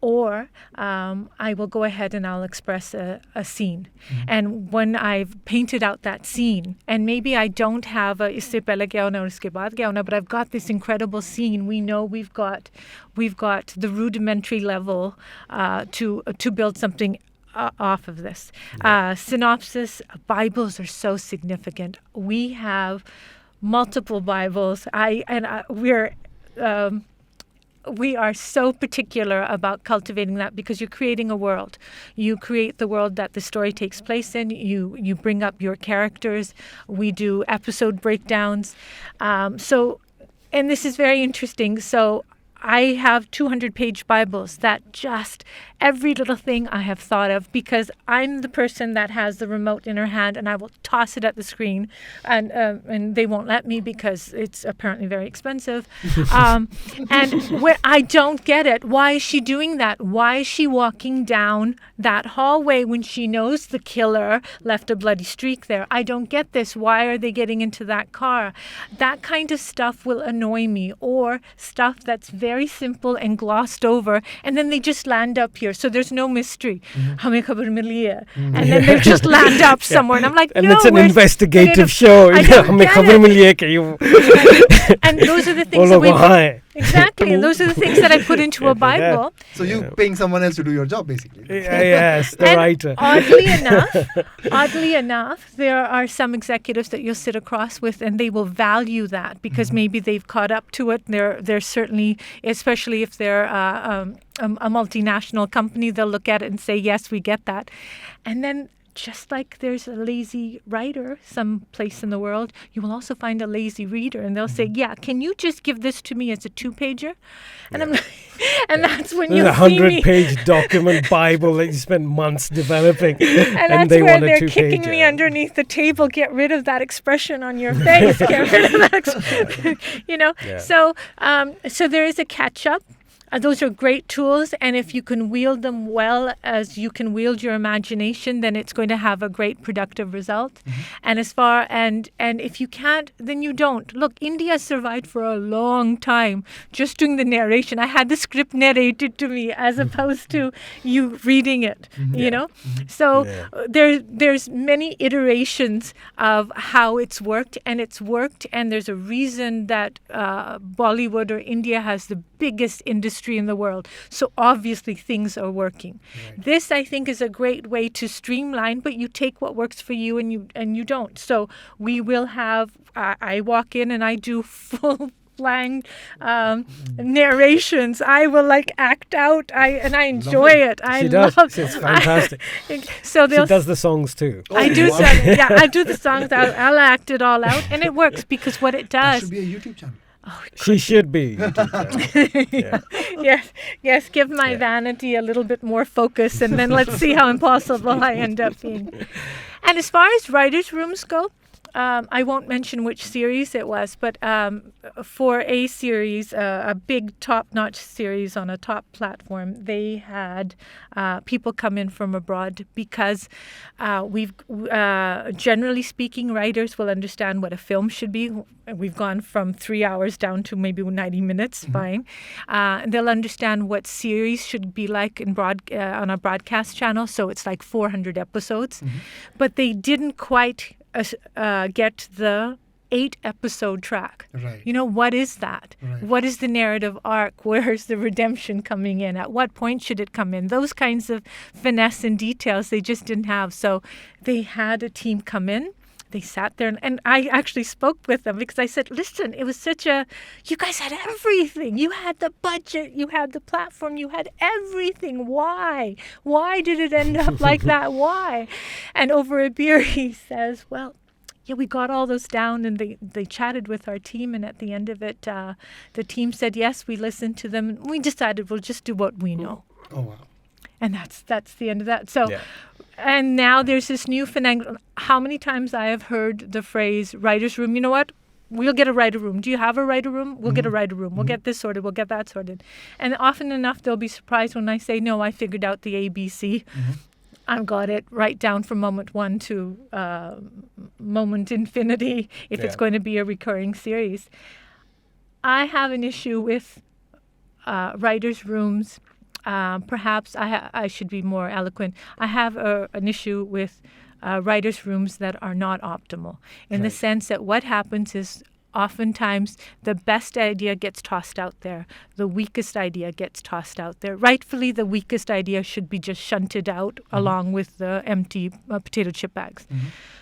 S4: or I will go ahead and I'll express a scene.
S1: Mm-hmm.
S4: And when I've painted out that scene, and maybe I don't have a isse pehle kya hona aur uske baad kya hona, but I've got this incredible scene. We know we've got the rudimentary level to build something off of this. Synopsis, Bibles are so significant. We have multiple Bibles. We are so particular about cultivating that, because you're creating a world. You create the world that the story takes place in. You bring up your characters. We do episode breakdowns. And this is very interesting. So I have 200-page Bibles that just every little thing I have thought of, because I'm the person that has the remote in her hand, and I will toss it at the screen, and they won't let me because it's apparently very expensive. And where I don't get it, why is she doing that? Why is she walking down that hallway when she knows the killer left a bloody streak there? I don't get this. Why are they getting into that car? That kind of stuff will annoy me, or stuff that's very simple and glossed over, and then they just land up here. So there's no mystery. Hame khabar mili hai. And then they just land up somewhere. And I'm like,
S3: and
S4: no,
S3: it's an investigative show.
S4: I don't
S3: Hame
S4: get
S3: khabar
S4: it.
S3: mili hai ki you.
S4: And those are the things that we put, exactly. And those are the things that I put into a Bible.
S1: So you paying someone else to do your job, basically.
S3: Yes, the
S4: And
S3: writer.
S4: Oddly enough, there are some executives that you'll sit across with, and they will value that because maybe they've caught up to it. They're certainly, especially if they're a multinational company, they'll look at it and say, yes, we get that. And then, just like there's a lazy writer someplace in the world, you will also find a lazy reader, and they'll say, yeah, can you just give this to me as a 2-pager? And I'm like, and that's when you
S3: There's a
S4: see me.
S3: 100-page document Bible that you spent months developing,
S4: And that's
S3: they
S4: where
S3: want a
S4: they're
S3: 2-pager.
S4: kicking me underneath the table. Get rid of that expression on your face. Get rid of that.
S3: Yeah.
S4: So there is a catch up. Those are great tools, and if you can wield them well as you can wield your imagination, then it's going to have a great productive result. And and if you can't, then you don't. Look, India survived for a long time just doing the narration. I had the script narrated to me as opposed to you reading it, you know? So there's many iterations of how it's worked, and there's a reason that Bollywood or India has the biggest industry in the world. So obviously things are working. Right. This, I think, is a great way to streamline, but you take what works for you and you don't. So we will have, I walk in and I do full flang narrations. I will act out. I enjoy it.
S3: She does. It's fantastic.
S4: So
S3: she does the songs too.
S4: I do. I do the songs. I'll act it all out, and it works because what it does.
S1: That should be a YouTube channel.
S4: Oh,
S3: she should be.
S4: Yes. Give my vanity a little bit more focus, and then let's see how impossible I end up being. And as far as writers' rooms go, I won't mention which series it was, but for a series, a big top-notch series on a top platform, they had people come in from abroad because we've generally speaking, writers will understand what a film should be. We've gone from 3 hours down to maybe 90 minutes, fine. They'll understand what series should be like in on a broadcast channel, so it's like 400 episodes. But they didn't quite get the 8-episode track.
S1: Right.
S4: You know, what is that?
S1: Right.
S4: What is the narrative arc? Where's the redemption coming in? At what point should it come in? Those kinds of finesse and details they just didn't have. So they had a team come in. They sat there, and I actually spoke with them because I said, listen, it was you guys had everything. You had the budget, you had the platform, you had everything. Why? Why did it end up like that? Why? And over a beer, he says, well, yeah, we got all those down, and they chatted with our team, and at the end of it, the team said, yes, we listened to them, and we decided we'll just do what we know.
S1: Oh, wow.
S4: And that's the end of that. So, and now there's this new phenomenon. How many times I have heard the phrase writer's room, you know what? We'll get a writer room. Do you have a writer room? We'll get a writer room. We'll get this sorted. We'll get that sorted. And often enough, they'll be surprised when I say, no, I figured out the ABC. I've got it right down from moment 1 to moment infinity if it's going to be a recurring series. I have an issue with writers' rooms. Perhaps I should be more eloquent. I have an issue with writers' rooms that are not optimal in the sense that what happens is oftentimes the best idea gets tossed out there. The weakest idea gets tossed out there. Rightfully, the weakest idea should be just shunted out along with the empty potato chip bags.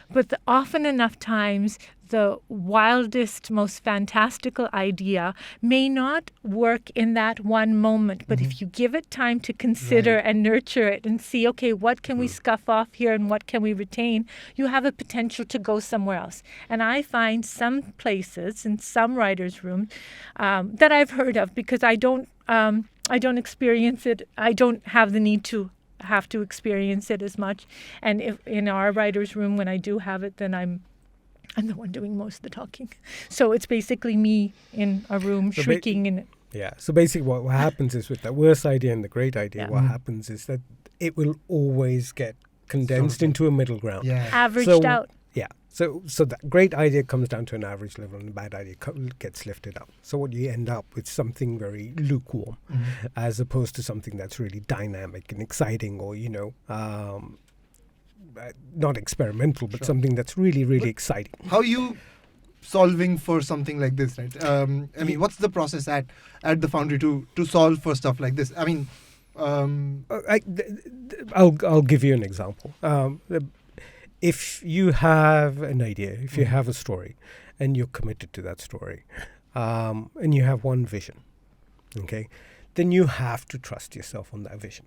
S4: But often enough times, the wildest, most fantastical idea may not work in that one moment, but if you give it time to consider and nurture it and see, okay, what can we scuff off here and what can we retain, you have a potential to go somewhere else. And I find some places in some writers' rooms that I've heard of, because I don't experience it. I don't have the need to have to experience it as much. And if in our writer's room, when I do have it, then I'm the one doing most of the talking. So it's basically me in a room shrieking in it.
S3: Yeah. So basically what happens is with the worst idea and the great idea, what happens is that it will always get condensed into a middle ground.
S1: Yeah.
S4: Averaged out.
S3: Yeah. So that great idea comes down to an average level and the bad idea gets lifted up. So what you end up with something very lukewarm as opposed to something that's really dynamic and exciting, or, not experimental, but something that's really, really exciting.
S1: How are you solving for something like this, right? I mean, what's the process at the Foundry to solve for stuff like this? I mean,
S3: I'll give you an example. If you have an idea, if you have a story, and you're committed to that story, and you have one vision, okay, then you have to trust yourself on that vision.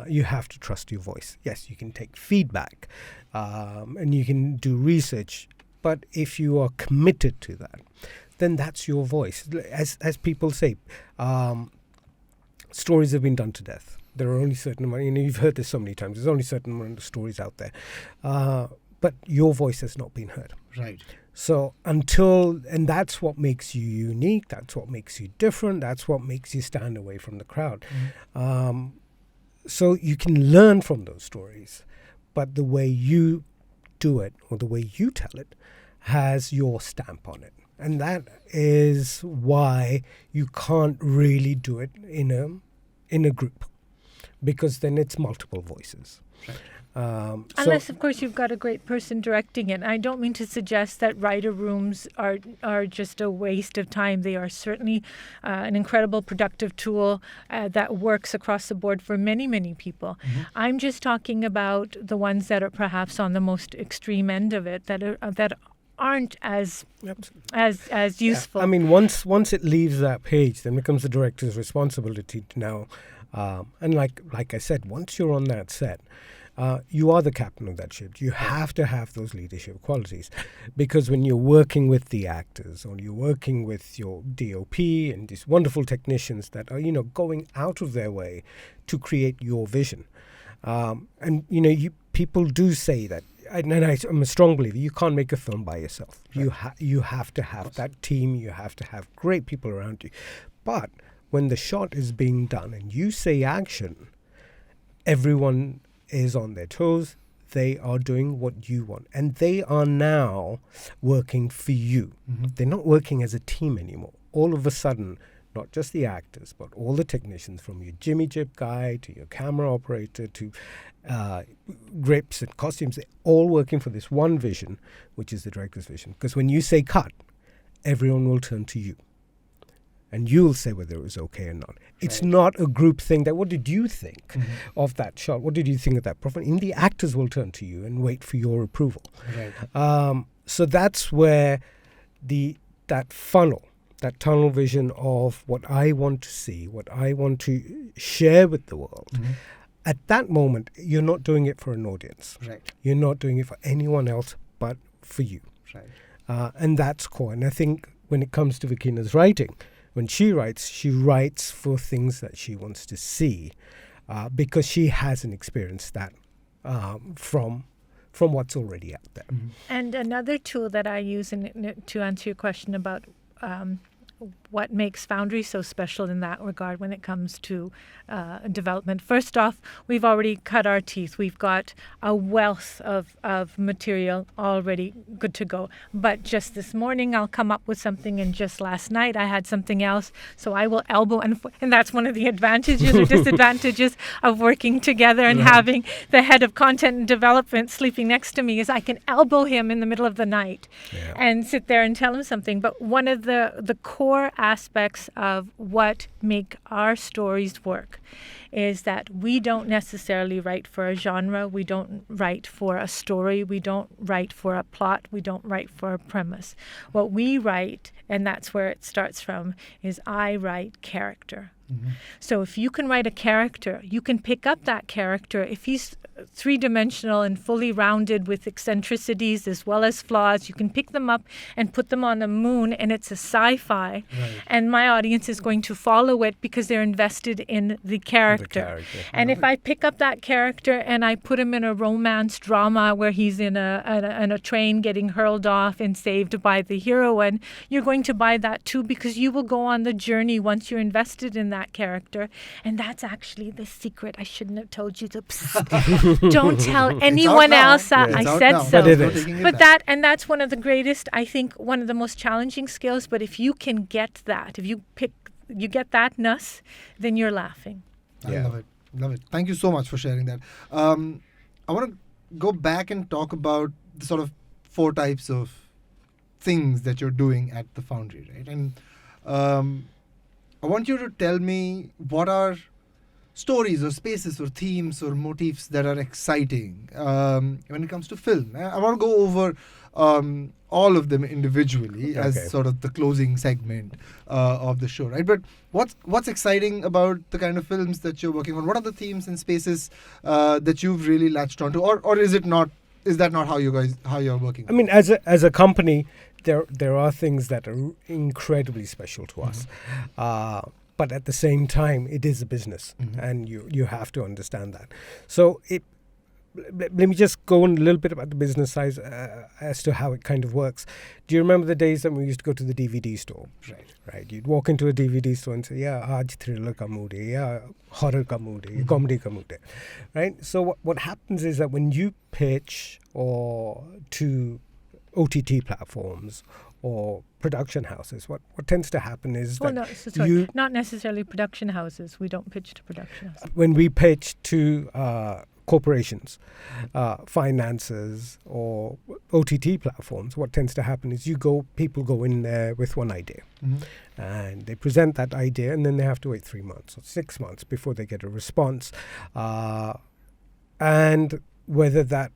S3: You have to trust your voice. Yes, you can take feedback, and you can do research, but if you are committed to that, then that's your voice. As people say, stories have been done to death. There are only certain amount, you've heard this so many times, there's only certain amount of stories out there. But your voice has not been heard.
S1: right.
S3: So and that's what makes you unique, that's what makes you different, that's what makes you stand away from the crowd. So you can learn from those stories, but the way you do it or the way you tell it has your stamp on it. And that is why you can't really do it in a group, because then it's multiple voices.
S1: Right.
S4: Unless, of course, you've got a great person directing it. I don't mean to suggest that writer rooms are just a waste of time. They are certainly an incredible productive tool that works across the board for many, many people. I'm just talking about the ones that are perhaps on the most extreme end of it, that aren't as useful.
S3: Yeah. I mean, once it leaves that page, then it becomes the director's responsibility to now. And like I said, once you're on that set, you are the captain of that ship. You have to have those leadership qualities, because when you're working with the actors or you're working with your DOP and these wonderful technicians that are, going out of their way to create your vision, and people do say that I'm a strong believer, you can't make a film by yourself. You have to have that team. You have to have great people around you. But when the shot is being done and you say action, everyone is on their toes. They are doing what you want. And they are now working for you. They're not working as a team anymore. All of a sudden, not just the actors, but all the technicians, from your Jimmy Jib guy to your camera operator to grips and costumes, they're all working for this one vision, which is the director's vision. Because when you say cut, everyone will turn to you. And you'll say whether it was okay or not. Right. It's not a group thing that, what did you think of that shot? What did you think of that performance? And the actors will turn to you and wait for your approval. Right. So that's where that funnel, that tunnel vision of what I want to see, what I want to share with the world. At that moment, you're not doing it for an audience. Right. You're not doing it for anyone else but for you. Right. And that's core. And I think when it comes to Vekeana's writing, when she writes for things that she wants to see, because she hasn't experienced that from what's already out there.
S4: And another tool that I use to answer your question about what makes Foundry so special in that regard when it comes to development. First off, we've already cut our teeth. We've got a wealth of material already good to go. But just this morning, I'll come up with something, and just last night, I had something else. So I will elbow, and that's one of the advantages or disadvantages of working together and having the head of content and development sleeping next to me, is I can elbow him in the middle of the night and sit there and tell him something. But one of the core aspects of what make our stories work is that we don't necessarily write for a genre, we don't write for a story, we don't write for a plot, we don't write for a premise. What we write, and that's where it starts from, is I write character. So if you can write a character, you can pick up that character. If he's three-dimensional and fully rounded with eccentricities as well as flaws, you can pick them up and put them on the moon, and it's a sci-fi. And my audience is going to follow it because they're invested in the character. And if I pick up that character and I put him in a romance drama where he's in a train getting hurled off and saved by the heroine, you're going to buy that too, because you will go on the journey once you're invested in that character. And that's actually the secret. I shouldn't have told you to don't tell anyone else that I said so.
S3: But it is.
S4: But that's one of the greatest, I think, one of the most challenging skills. But if you can get that, if you get that nuss, then you're laughing.
S1: I love it. Thank you so much for sharing that. I want to go back and talk about the sort of 4 types of things that you're doing at the Foundry, right? And I want you to tell me what are stories or spaces or themes or motifs that are exciting when it comes to film. I want to go over all of them individually as sort of the closing segment of the show, right? But what's exciting about the kind of films that you're working on? What are the themes and spaces that you've really latched onto, or is it not? Is that not how you're working?
S3: I mean, as a company, there are things that are incredibly special to us. But at the same time, it is a business, and you have to understand that. So let me just go on a little bit about the business side as to how it kind of works. Do you remember the days that we used to go to the DVD store? Right. You'd walk into a DVD store and say, aaj thriller ka mood hai, horror ka mood hai, comedy ka mood hai. Right? So what happens is that when you pitch or to OTT platforms or production houses, what tends to happen is
S4: not necessarily production houses. We don't pitch to production houses.
S3: When we pitch to corporations, finances, or OTT platforms, what tends to happen is people go in there with one idea, and they present that idea, and then they have to wait 3 months or 6 months before they get a response, and whether that.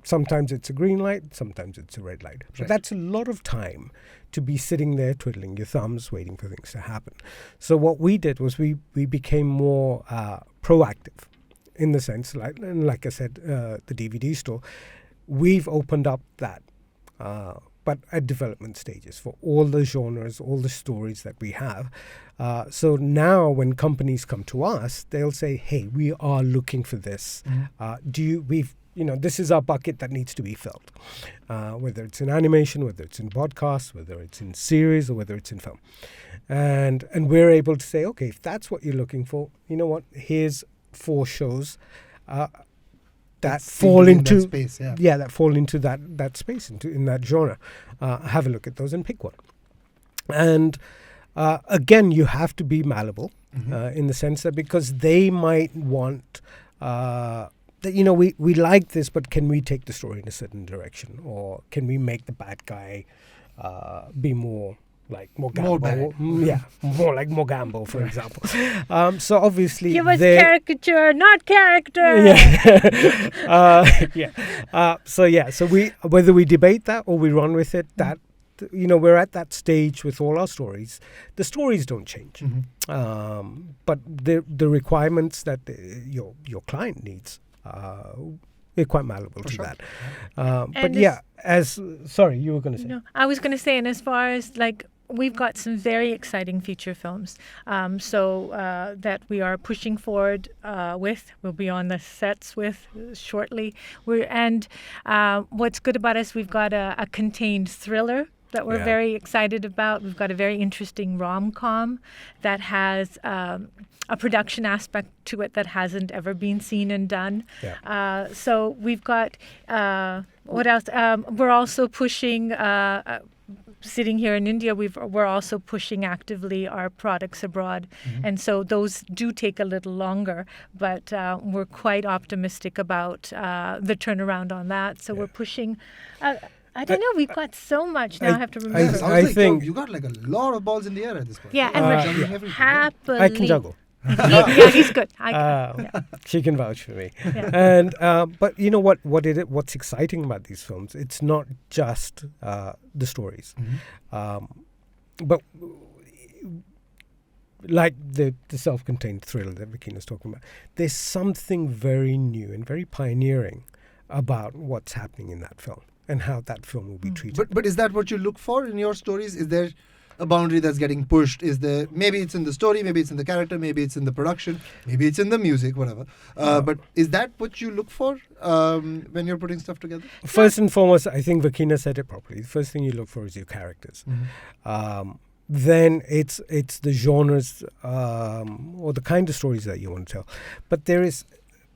S3: Sometimes it's a green light, sometimes it's a red light. But that's a lot of time to be sitting there twiddling your thumbs, waiting for things to happen. So what we did was we became more proactive in the sense, like I said, the DVD store. We've opened up that, but at development stages for all the genres, all the stories that we have. So now when companies come to us, they'll say, hey, we are looking for this. this is our bucket that needs to be filled, whether it's in animation, whether it's in podcast, whether it's in series, or whether it's in film. And we're able to say, okay, if that's what you're looking for, you know what, here's 4 shows that fall into
S1: that space, yeah.
S3: that fall into that space, in that genre. Have a look at those and pick one. And again, you have to be malleable in the sense that, because they might want that, we like this, but can we take the story in a certain direction, or can we make the bad guy be more like Mogambo? More like Mogambo, for example. So obviously,
S4: give us caricature, not character.
S3: So we, whether we debate that or we run with it, that we're at that stage with all our stories. The stories don't change, but the requirements that your client needs, we're quite malleable to that. Sorry, you were going to say.
S4: No, I was going to say, and as far as like, we've got some very exciting feature films, that we are pushing forward with. We'll be on the sets with shortly. What's good about us, we've got a contained thriller that we're very excited about. We've got a very interesting rom-com that has a production aspect to it that hasn't ever been seen and done. So we've got, what else? We're also pushing, sitting here in India, we're also pushing actively our products abroad. And so those do take a little longer, but we're quite optimistic about the turnaround on that. So we're pushing... I don't know. We've got so much now. I have to remember.
S1: I think you got like a lot of balls in the air at this point.
S4: Yeah, and we're happily.
S3: I can juggle.
S4: He's good.
S3: She can vouch for me. And but you know what's exciting about these films? It's not just the stories, but like the self-contained thriller that Vekeana's talking about. There's something very new and very pioneering about what's happening in that film and how that film will be treated.
S1: But is that what you look for in your stories? Is there a boundary that's getting pushed? Is there, maybe it's in the story, maybe it's in the character, maybe it's in the production, maybe it's in the music, whatever. But is that what you look for when you're putting stuff together?
S3: First and foremost, I think Vekeana said it properly. The first thing you look for is your characters. Then it's the genres or the kind of stories that you want to tell. But there is,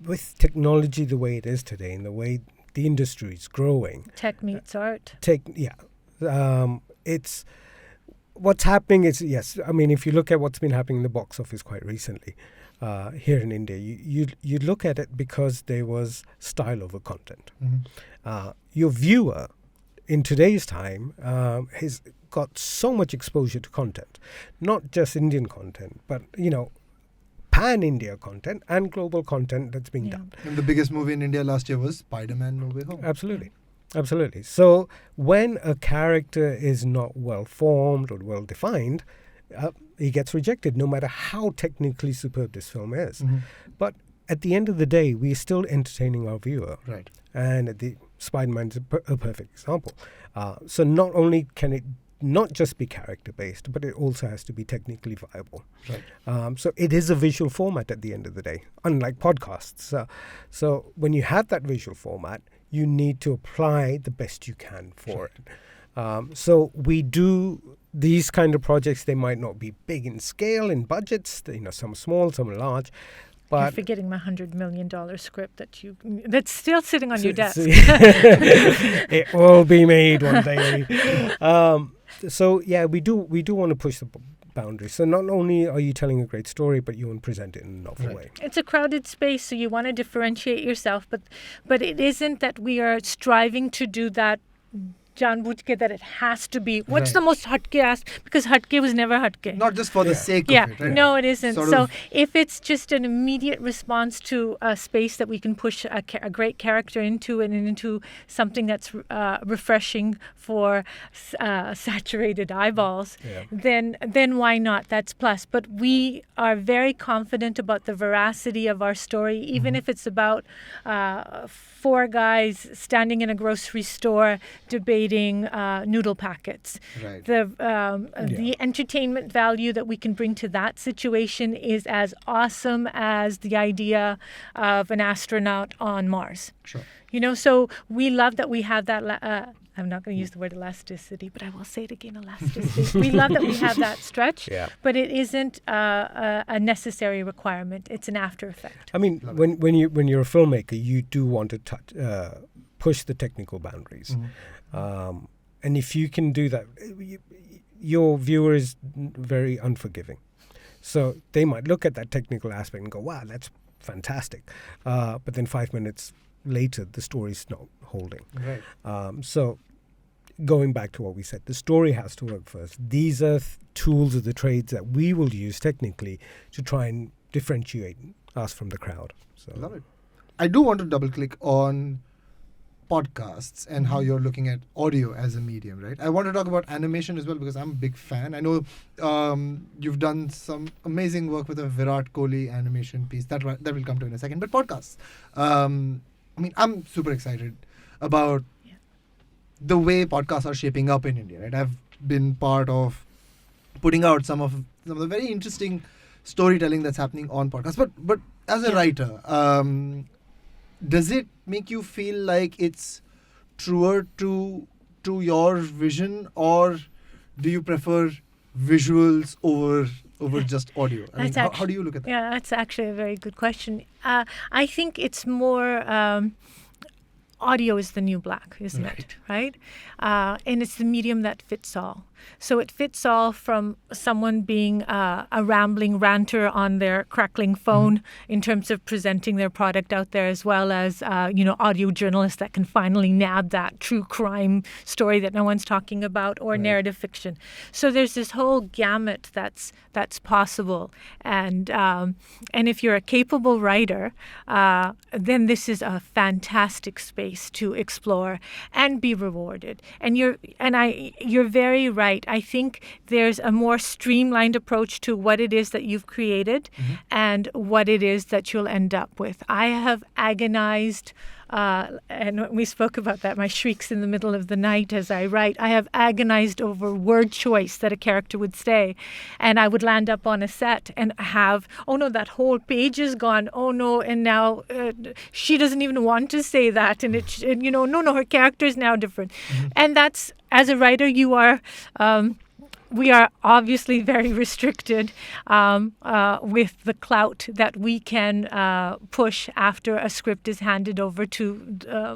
S3: with technology the way it is today and the way the industry is growing,
S4: tech meets art.
S3: It's what's happening is, yes, I mean, if you look at what's been happening in the box office quite recently here in India, you look at it because there was style over content. Your viewer in today's time has got so much exposure to content, not just Indian content, but pan-India content and global content that's being done.
S1: And the biggest movie in India last year was Spider-Man: No Way Home.
S3: Absolutely. So when a character is not well formed or well defined, he gets rejected, no matter how technically superb this film is. But at the end of the day, we're still entertaining our viewer.
S1: Right.
S3: And the Spider-Man is a perfect example. So not only can it not just be character-based, but it also has to be technically viable.
S1: Right.
S3: So it is a visual format at the end of the day, unlike podcasts. So when you have that visual format, you need to apply the best you can for it. So we do these kind of projects. They might not be big in scale, in budgets. Some are small, some are large. But
S4: you're forgetting my $100 million script that's still sitting on your desk.
S3: It will be made one day. So yeah, we do want to push the boundaries. So not only are you telling a great story, but you want to present it in a novel way.
S4: It's a crowded space, so you want to differentiate yourself, but it isn't that we are striving to do that janbujke, that it has to be what's the most hatke asked, because hatke was never hatke.
S1: Not just for the sake of it, right?
S4: No, it isn't. So if it's just an immediate response to a space that we can push a great character into and into something that's refreshing for saturated eyeballs, then why not? That's plus. But we are very confident about the veracity of our story, even if it's about 4 guys standing in a grocery store debating creating noodle packets.
S1: Right.
S4: The entertainment value that we can bring to that situation is as awesome as the idea of an astronaut on Mars.
S1: Sure.
S4: So we love that we have that. I'm not going to use the word elasticity, but I will say it again, elasticity. We love that we have that stretch, but it isn't a necessary requirement. It's an after effect.
S3: I mean, when you're a filmmaker, you do want to push the technical boundaries. And if you can do that, your viewer is very unforgiving. So they might look at that technical aspect and go, wow, that's fantastic. But then 5 minutes later, the story's not holding.
S1: Right.
S3: So going back to what we said, the story has to work first. These are tools of the trades that we will use technically to try and differentiate us from the crowd. So
S1: Love it. I do want to double click on podcasts and how you're looking at audio as a medium, right? I want to talk about animation as well because I'm a big fan. I know you've done some amazing work with a Virat Kohli animation piece. That will come to in a second. But podcasts. I'm super excited about the way podcasts are shaping up in India, right? I've been part of putting out some of the very interesting storytelling that's happening on podcasts. But as a writer, does it make you feel like it's truer to your vision, or do you prefer visuals over just audio? How do you look at that?
S4: Yeah, that's actually a very good question. I think it's more audio is the new black, isn't it? Right? And it's the medium that fits all. So it fits all, from someone being a rambling ranter on their crackling phone in terms of presenting their product out there, as well as, audio journalists that can finally nab that true crime story that no one's talking about, or narrative fiction. So there's this whole gamut that's possible. And if you're a capable writer, then this is a fantastic space to explore and be rewarded. And you're very right. I think there's a more streamlined approach to what it is that you've created and what it is that you'll end up with. I have agonized, and we spoke about that, my shrieks in the middle of the night as I write. I have agonized over word choice that a character would say. And I would land up on a set and have, oh no, that whole page is gone. Oh no, and now she doesn't even want to say that. And no, her character is now different. And that's, as a writer, we are obviously very restricted with the clout that we can push after a script is handed over to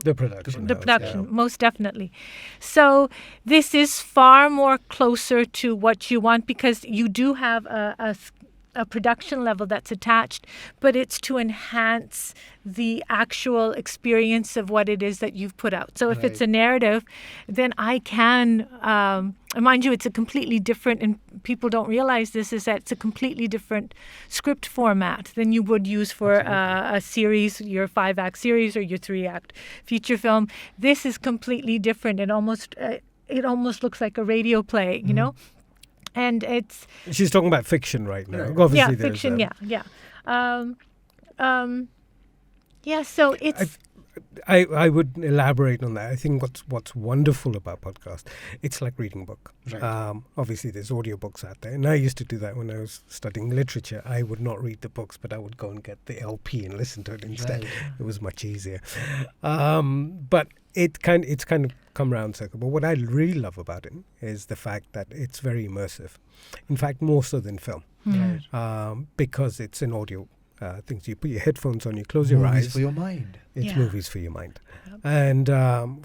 S3: the production.
S4: The production, most definitely. So this is far more closer to what you want, because you do have a production level that's attached, but it's to enhance the actual experience of what it is that you've put out. So if it's a narrative, then I can, mind you, it's a completely different, and people don't realize this, is that it's a completely different script format than you would use for a series, your 5-act series or your 3-act feature film. This is completely different. It almost looks like a radio play, you know? And it's...
S3: She's talking about fiction right now. Obviously,
S4: fiction, so it's...
S3: I would elaborate on that. I think what's wonderful about podcasts, it's like reading a book.
S1: Right.
S3: Obviously, there's audiobooks out there. And I used to do that when I was studying literature. I would not read the books, but I would go and get the LP and listen to it instead.
S1: Right.
S3: It was much easier. But it's kind of come round circle. But what I really love about it is the fact that it's very immersive. In fact, more so than film.
S1: Right.
S3: Because it's an audio things. You put your headphones on, you close your eyes.
S1: Movies for your mind.
S3: It's movies for your mind. And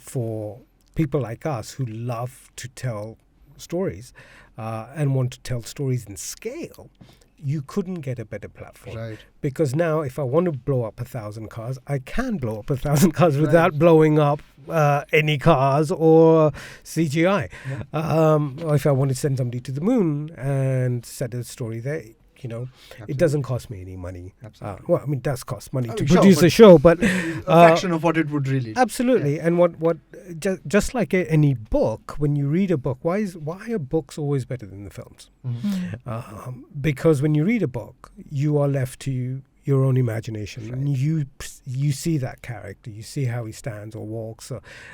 S3: for people like us who love to tell stories and want to tell stories in scale, you couldn't get a better platform.
S1: Right.
S3: Because now if I want to blow up 1,000 cars, I can blow up 1,000 cars without blowing up any cars or CGI. Or if I want to send somebody to the moon and set a story there, it doesn't cost me any money.
S1: Absolutely.
S3: It does cost money to produce a show, but
S1: a fraction of what it would really.
S3: Absolutely. And what just like any book, when you read a book, why are books always better than the films? Because when you read a book, you are left to your own imagination. And you see that character, you see how he stands or walks.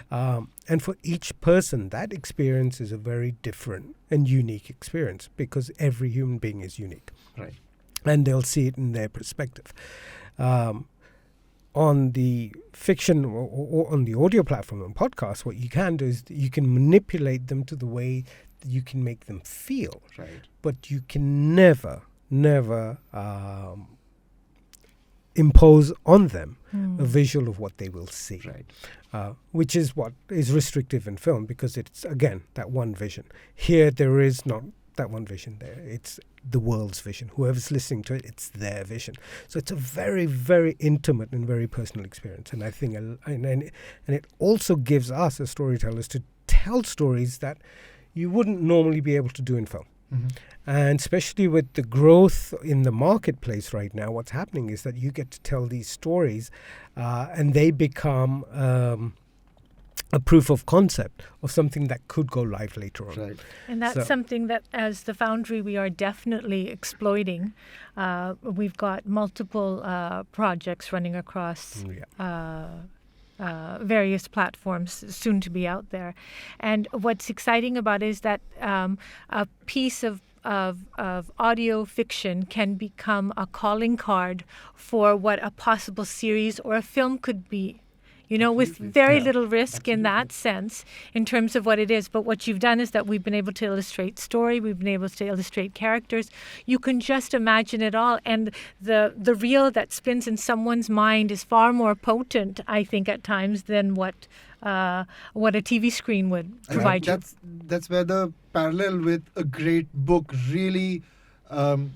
S3: And for each person, that experience is a very different and unique experience because every human being is unique.
S1: Right.
S3: And they'll see it in their perspective. On the fiction or on the audio platform and podcast, what you can do is you can manipulate them to the way that you can make them feel.
S1: Right.
S3: But you can never impose on them a visual of what they will see.
S1: Right.
S3: Which is what is restrictive in film because it's, again, that one vision. Here, there is not that one vision there. It's the world's vision. Whoever's listening to it, it's their vision. So it's a very, very intimate and very personal experience. And I think, and it also gives us as storytellers to tell stories that you wouldn't normally be able to do in film.
S1: Mm-hmm.
S3: And especially with the growth in the marketplace right now, what's happening is that you get to tell these stories and they become a proof of concept of something that could go live later on.
S1: Right.
S4: And that's something that, as the Foundry, we are definitely exploiting. We've got multiple projects running across various platforms soon to be out there. And what's exciting about it is that a piece of audio fiction can become a calling card for what a possible series or a film could be. You know, with very little risk in that sense, in terms of what it is. But what you've done is that we've been able to illustrate story, we've been able to illustrate characters. You can just imagine it all. And the reel that spins in someone's mind is far more potent, I think, at times than what a TV screen would provide you.
S1: That's where the parallel with a great book really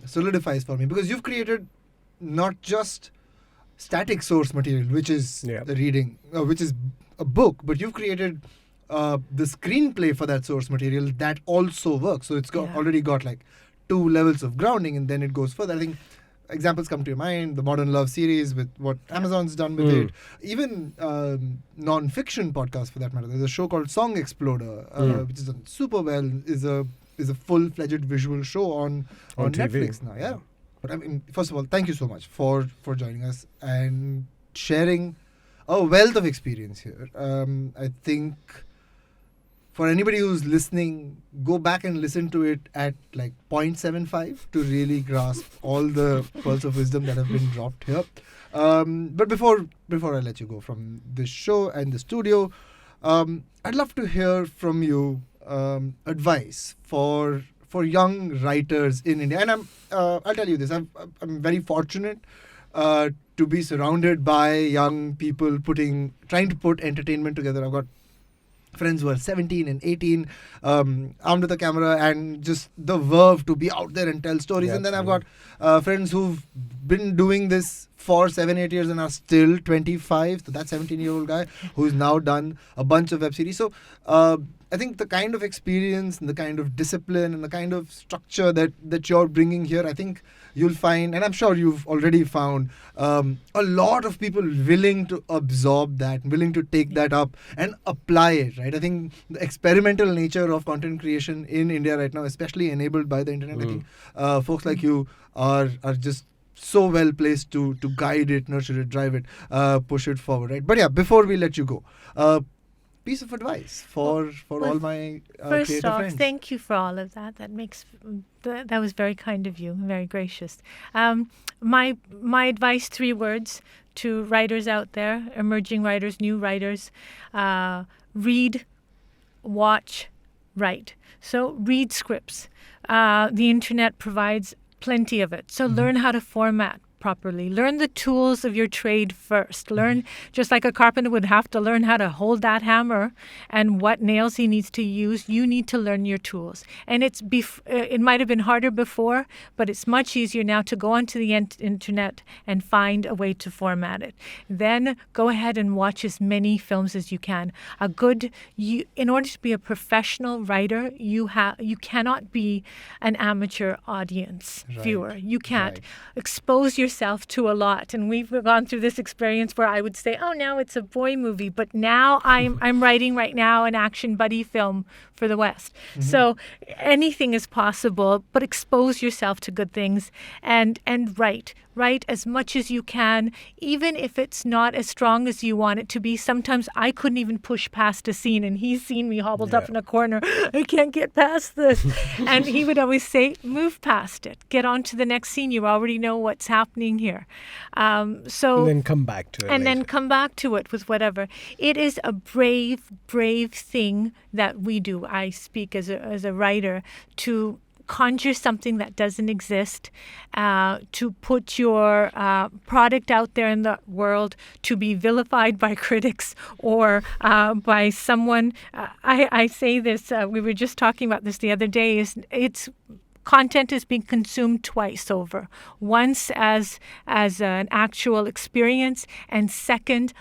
S1: solidifies for me. Because you've created not just static source material, which is the reading, which is a book, but you've created the screenplay for that source material that also works. So it's already got like 2 levels of grounding, and then it goes further. I think examples come to your mind, the Modern Love series with what Amazon's done with it, even non-fiction podcasts for that matter. There's a show called Song Exploder, which is done super well, is a full-fledged visual show on Netflix now. Yeah. But I mean, first of all, thank you so much for joining us and sharing a wealth of experience here. I think for anybody who's listening, go back and listen to it at like 0.75 to really grasp all the pearls of wisdom that have been dropped here. But before I let you go from this show and the studio, I'd love to hear from you advice for young writers in India. And I'll tell you this, I'm very fortunate to be surrounded by young people trying to put entertainment together. I've got friends who are 17 and 18, armed with a camera and just the verve to be out there and tell stories. And then I've got friends who've been doing this for 7-8 years and are still 25. So that 17-year-old guy who's now done a bunch of web series. So I think the kind of experience and the kind of discipline and the kind of structure that you're bringing here, I think you'll find, and I'm sure you've already found, a lot of people willing to absorb that, willing to take that up and apply it, right? I think the experimental nature of content creation in India right now, especially enabled by the internet, I think folks like you are just so well placed to guide it, nurture it, drive it, push it forward, right? But yeah, before we let you go, piece of advice for all my
S4: first
S1: creative
S4: off,
S1: friends.
S4: Thank you for all of that. That was very kind of you, very gracious. My advice, 3 words to writers out there, emerging writers, new writers: read, watch, write. So read scripts. The internet provides plenty of it. So learn how to format properly. Learn the tools of your trade first. Learn, just like a carpenter would have to learn how to hold that hammer and what nails he needs to use, you need to learn your tools. And it might have been harder before, but it's much easier now to go onto the internet and find a way to format it. Then go ahead and watch as many films as you can. In order to be a professional writer, you cannot be an amateur audience viewer. You can't. Expose yourself to a lot, and we've gone through this experience where I would say, oh, now it's a boy movie, but now I'm writing right now an action buddy film for the West. So anything is possible, but expose yourself to good things and write write as much as you can, even if it's not as strong as you want it to be. Sometimes I couldn't even push past a scene, and he's seen me hobbled up in a corner. I can't get past this. And he would always say, move past it. Get on to the next scene. You already know what's happening here.
S3: And then come back to it.
S4: And
S3: later.
S4: then come back to it with whatever. It is a brave, brave thing that we do. I speak as a writer, to conjure something that doesn't exist, to put your product out there in the world, to be vilified by critics or by someone. I say this, we were just talking about this the other day, it's content is being consumed twice over. Once as an actual experience, and second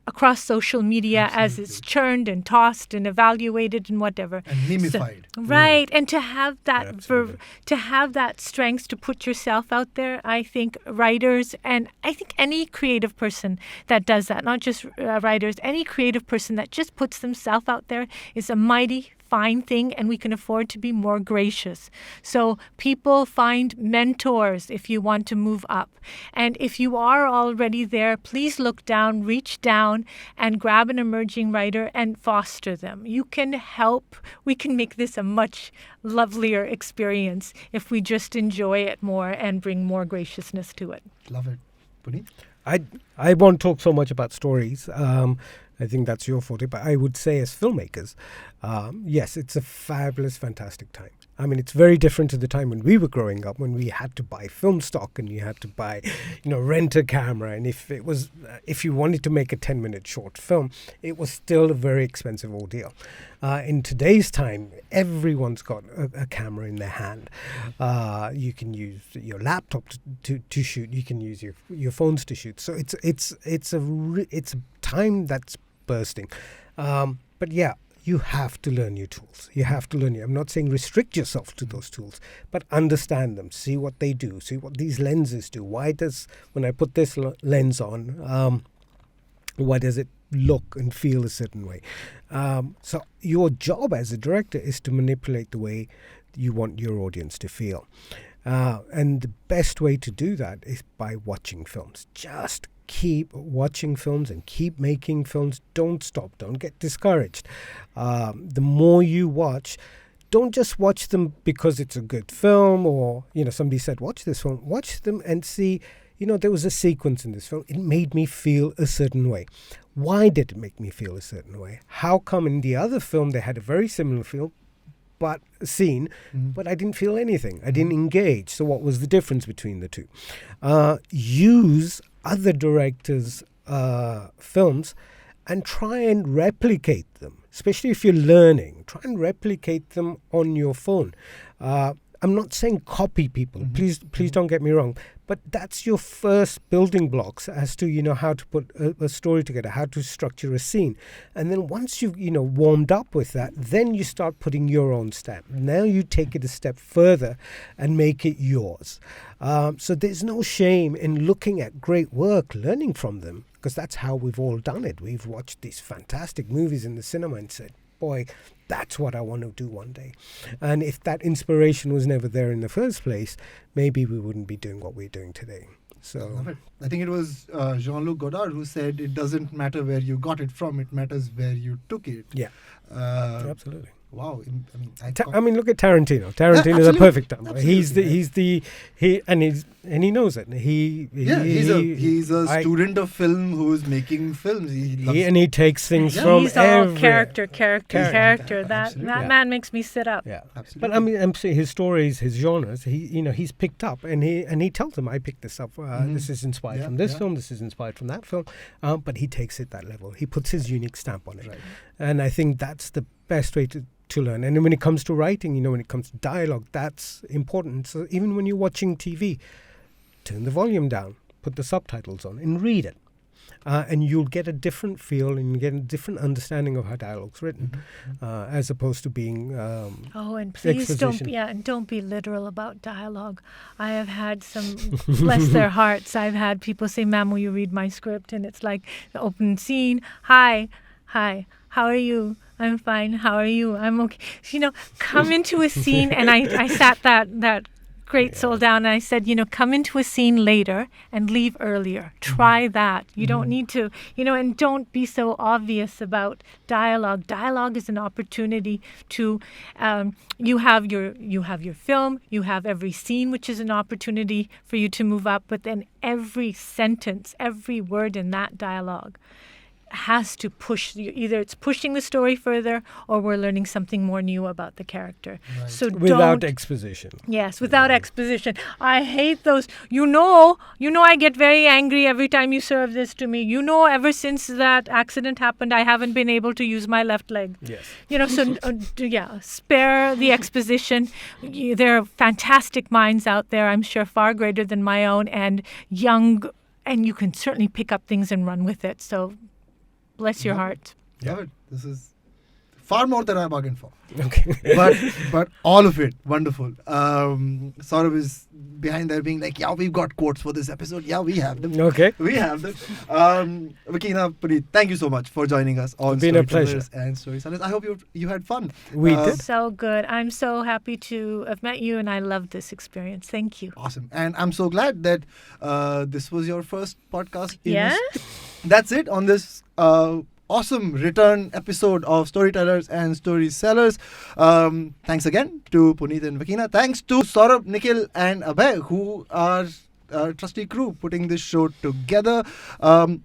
S4: across social media as it's churned and tossed and evaluated and whatever.
S1: And memified.
S4: Right, and to have that
S3: Absolutely.
S4: to have that strength to put yourself out there, I think writers, and I think any creative person that does that, not just writers, any creative person that just puts themselves out there is a mighty fine thing, and we can afford to be more gracious. So people, find mentors if you want to move up. And if you are already there, please look down, reach down, and grab an emerging writer and foster them. You can help. We can make this a much lovelier experience if we just enjoy it more and bring more graciousness to it.
S1: Love it. Puneet?
S3: I won't talk so much about stories. I think that's your forte. But I would say, as filmmakers, yes, it's a fabulous, fantastic time. I mean, it's very different to the time when we were growing up, when we had to buy film stock and you had to buy, rent a camera. And if you wanted to make a 10-minute short film, it was still a very expensive ordeal. In today's time, everyone's got a camera in their hand. You can use your laptop to shoot. You can use your phones to shoot. So it's a time that's bursting. But yeah, you have to learn new tools. You have to learn. I'm not saying restrict yourself to those tools, but understand them. See what they do. See what these lenses do. When I put this lens on, why does it look and feel a certain way? So your job as a director is to manipulate the way you want your audience to feel. And the best way to do that is by watching films. Just keep watching films and keep making films. Don't stop. Don't get discouraged. The more you watch, don't just watch them because it's a good film or, somebody said, watch this film. Watch them and see, there was a sequence in this film. It made me feel a certain way. Why did it make me feel a certain way? How come in the other film they had a very similar feel, but I didn't feel anything. I didn't engage. So what was the difference between the two? Use other directors' films and try and replicate them, especially if you're learning. Try and replicate them on your phone. I'm not saying copy people. Please don't get me wrong. But that's your first building blocks as to, how to put a story together, how to structure a scene. And then once you've, warmed up with that, then you start putting your own stamp. Now you take it a step further and make it yours. So there's no shame in looking at great work, learning from them, because that's how we've all done it. We've watched these fantastic movies in the cinema and said, boy, that's what I want to do one day. And if that inspiration was never there in the first place, maybe we wouldn't be doing what we're doing today. So
S1: I think it was Jean-Luc Godard who said it doesn't matter where you got it from, it matters where you took it.
S3: Yeah, absolutely.
S1: Wow.
S3: I mean, look at Tarantino. Tarantino is a perfect example. He's he knows it.
S1: He's a student of film who's making films.
S3: He takes things from
S4: he's all character. That man makes me sit up.
S3: Yeah,
S1: absolutely.
S3: But I mean, I'm saying his stories, his genres. He's picked up, and he tells them, I picked this up. This is inspired from this film. This is inspired from that film. But he takes it that level. He puts his unique stamp on it,
S1: Right.
S3: and I think that's the best way to learn. And when it comes to writing, when it comes to dialogue, that's important. So even when you're watching TV, turn the volume down, put the subtitles on, and read it. And you'll get a different feel and you get a different understanding of how dialogue's written, as opposed to being
S4: and please
S3: exposition.
S4: don't be literal about dialogue. I have had some, bless their hearts, I've had people say, ma'am, will you read my script? And it's like the open scene, hi, how are you? I'm fine. How are you? I'm okay. Come into a scene, and I sat that great soul down, and I said, come into a scene later and leave earlier. Try that. You don't need to, and don't be so obvious about dialogue. Dialogue is an opportunity to, you have your film, you have every scene, which is an opportunity for you to move up, but then every sentence, every word in that dialogue has to push you. Either it's pushing the story further or we're learning something more new about the character. So
S3: Without exposition.
S4: Yes, without exposition. I hate those. I get very angry every time you serve this to me. Ever since that accident happened, I haven't been able to use my left leg.
S3: Yes.
S4: Spare the exposition. There are fantastic minds out there, I'm sure far greater than my own, and young, and you can certainly pick up things and run with it. So bless your heart.
S1: Yeah, this is far more than I bargained for.
S3: Okay.
S1: but all of it wonderful. Saurabh is behind there being like, yeah, we've got quotes for this episode. Yeah, we have them.
S3: Okay.
S1: We have them. Vekeana, Puneet, thank you so much for joining us on
S3: Been a pleasure.
S1: Storytellers and Storytellers. I hope you had fun.
S3: We did.
S4: So good. I'm so happy to have met you, and I loved this experience. Thank you.
S1: Awesome. And I'm so glad that this was your first podcast.
S4: Yeah?
S1: That's it on this awesome return episode of Storytellers and Story Sellers. Thanks again to Puneet and Vekeana. Thanks to Saurabh, Nikhil and Abhay, who are our trusty crew putting this show together.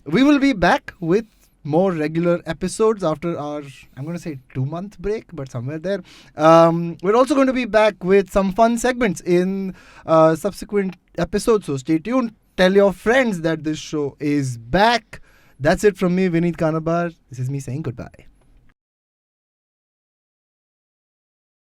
S1: We will be back with more regular episodes after our, I'm going to say 2-month break, but somewhere there. We're also going to be back with some fun segments in subsequent episodes, so stay tuned. Tell your friends that this show is back. That's it from me, Vineet Kanabar. This is me saying goodbye.